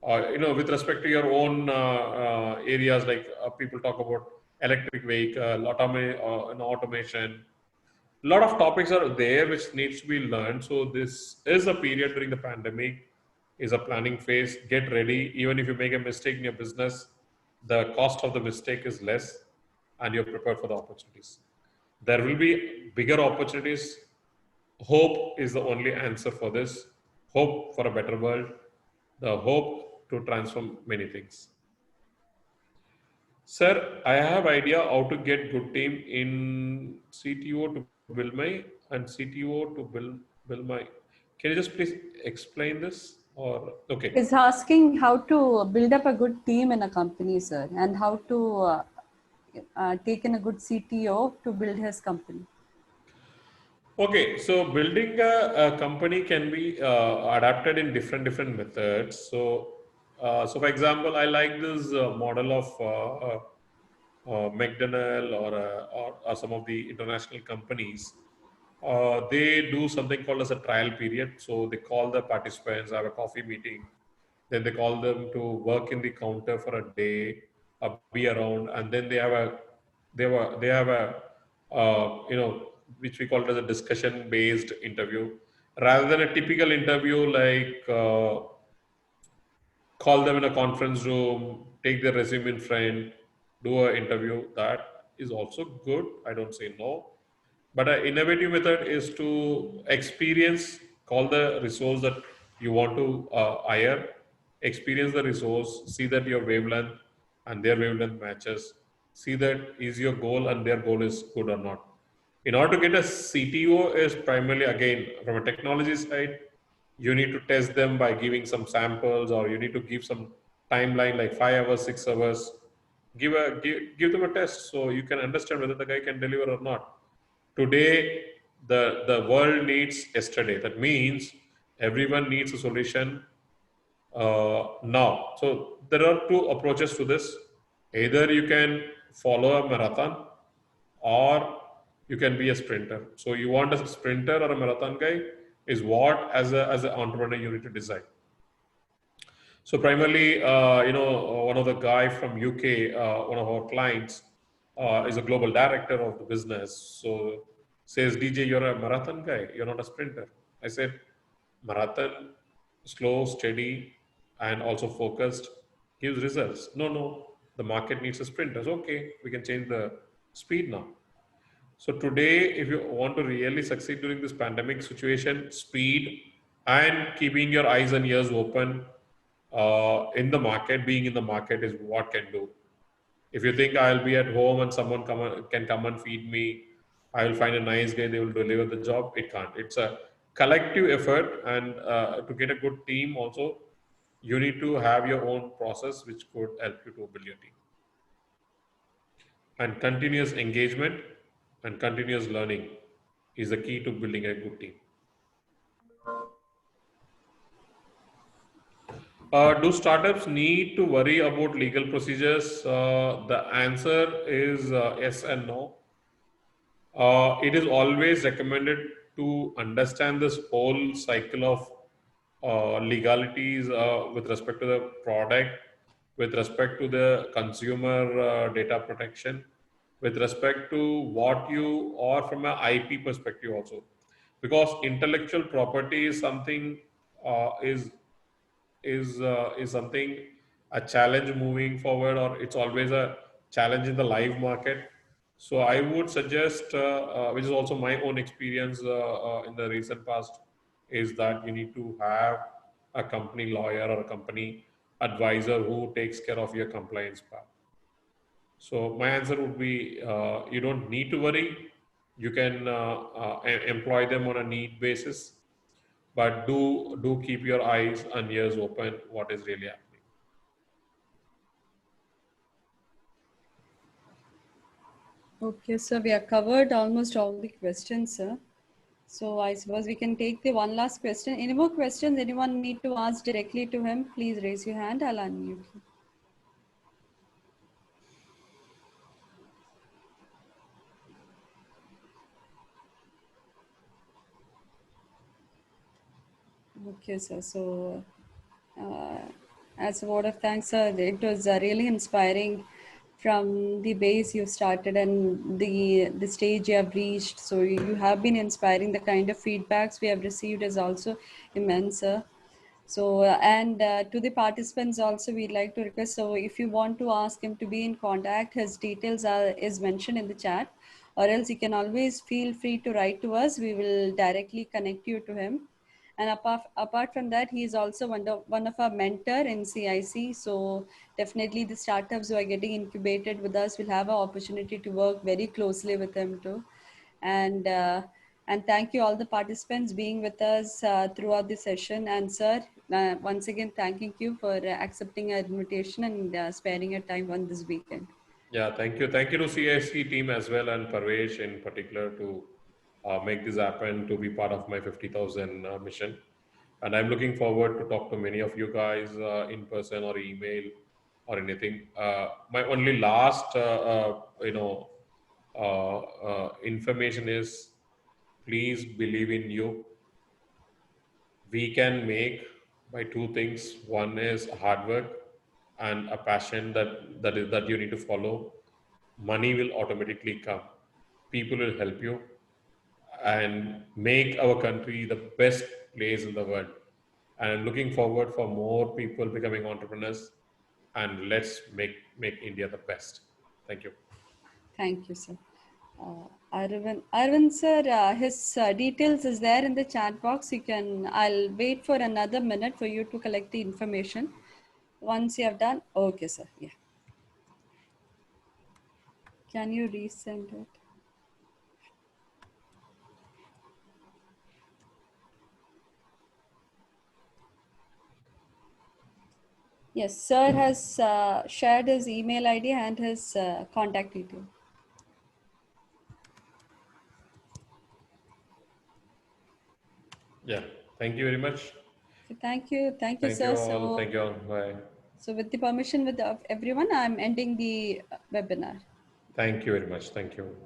or with respect to your own areas, like people talk about electric vehicle, automation. A lot of topics are there which needs to be learned. So this is a period during the pandemic, is a planning phase. Get ready. Even if you make a mistake in your business, the cost of the mistake is less, and you're prepared for the opportunities. There will be bigger opportunities. Hope is the only answer for this. Hope for a better world. The hope to transform many things. Sir, I have idea how to get good team in CTO to build my and CTO to build my. Can you just please explain this? Or okay,
Is asking how to build up a good team in a company, sir, and how to take in a good CTO to build his company.
okay. So building a company can be adapted in different methods. So for example, I like this model of McDonald or some of the international companies. They do something called as a trial period. So they call the participants, have a coffee meeting, then they call them to work in the counter for a day, be around, and then they have a which we call it as a discussion based interview, rather than a typical interview like call them in a conference room, take their resume in front, do an interview. That is also good. I don't say no. But an innovative method is to experience, call the resource that you want to hire, experience the resource, see that your wavelength and their wavelength matches, see that is your goal and their goal is good or not. In order to get a CTO is primarily, again, from a technology side, you need to test them by giving some samples, or you need to give some timeline like 5 hours, 6 hours. Give them a test so you can understand whether the guy can deliver or not. Today, the world needs yesterday. That means everyone needs a solution now. So there are two approaches to this. Either you can follow a marathon, or you can be a sprinter. So you want a sprinter or a marathon guy is what, as an entrepreneur, you need to decide. So primarily, one of the guy from UK, one of our clients, is a global director of the business. So says, DJ, you're a marathon guy, you're not a sprinter. I said, marathon, slow, steady, and also focused, gives results. No, the market needs a sprinters. Okay, we can change the speed now. So today, if you want to really succeed during this pandemic situation, speed and keeping your eyes and ears open in the market, being in the market is what can do. If you think I'll be at home and someone can come and feed me, I will find a nice guy, they will deliver the job. It can't. It's a collective effort, and to get a good team also, you need to have your own process which could help you to build your team. And continuous engagement and continuous learning is the key to building a good team. Do startups need to worry about legal procedures? The answer is yes and no. It is always recommended to understand this whole cycle of legalities with respect to the product, with respect to the consumer data protection, with respect to what you are from an IP perspective also, because intellectual property is something is something a challenge moving forward, or it's always a challenge in the live market. So I would suggest, which is also my own experience in the recent past, is that you need to have a company lawyer or a company advisor who takes care of your compliance part. So my answer would be, you don't need to worry. You can employ them on a need basis, but do keep your eyes and ears open. What is really happening?
Okay, so we have covered almost all the questions, sir. So I suppose we can take the one last question. Any more questions anyone need to ask directly to him? Please raise your hand. I'll unmute you. Okay, sir. So, as a word of thanks, sir, it was really inspiring from the base you started and the stage you have reached. So you have been inspiring. The kind of feedbacks we have received is also immense, sir. So, to the participants also, we'd like to request, so if you want to ask him to be in contact, his details is mentioned in the chat, or else you can always feel free to write to us. We will directly connect you to him. And apart from that, he is also one of our mentor in CIC. So definitely the startups who are getting incubated with us will have an opportunity to work very closely with him too. And thank you all the participants being with us throughout the session. And sir, once again, thanking you for accepting our invitation and sparing your time on this weekend.
Yeah, thank you. Thank you to CIC team as well, and Parvesh in particular, to make this happen, to be part of my 50,000 mission. And I'm looking forward to talk to many of you guys in person or email or anything. My only last, information is, please believe in you. We can make by two things. One is hard work and a passion that you need to follow. Money will automatically come. People will help you and make our country the best place in the world. And I'm looking forward for more people becoming entrepreneurs, and let's make India the best. Thank you.
Thank you, sir. Arvind sir, his details is there in the chat box. I'll wait for another minute for you to collect the information. Once you have done, okay, sir. Yeah. Can you resend it? Yes, sir has shared his email ID and his contact detail.
Yeah. Thank you very much.
So thank you,
Thank you
sir.
all. Thank you all. Bye.
So with the permission of everyone, I'm ending the webinar.
Thank you very much. Thank you.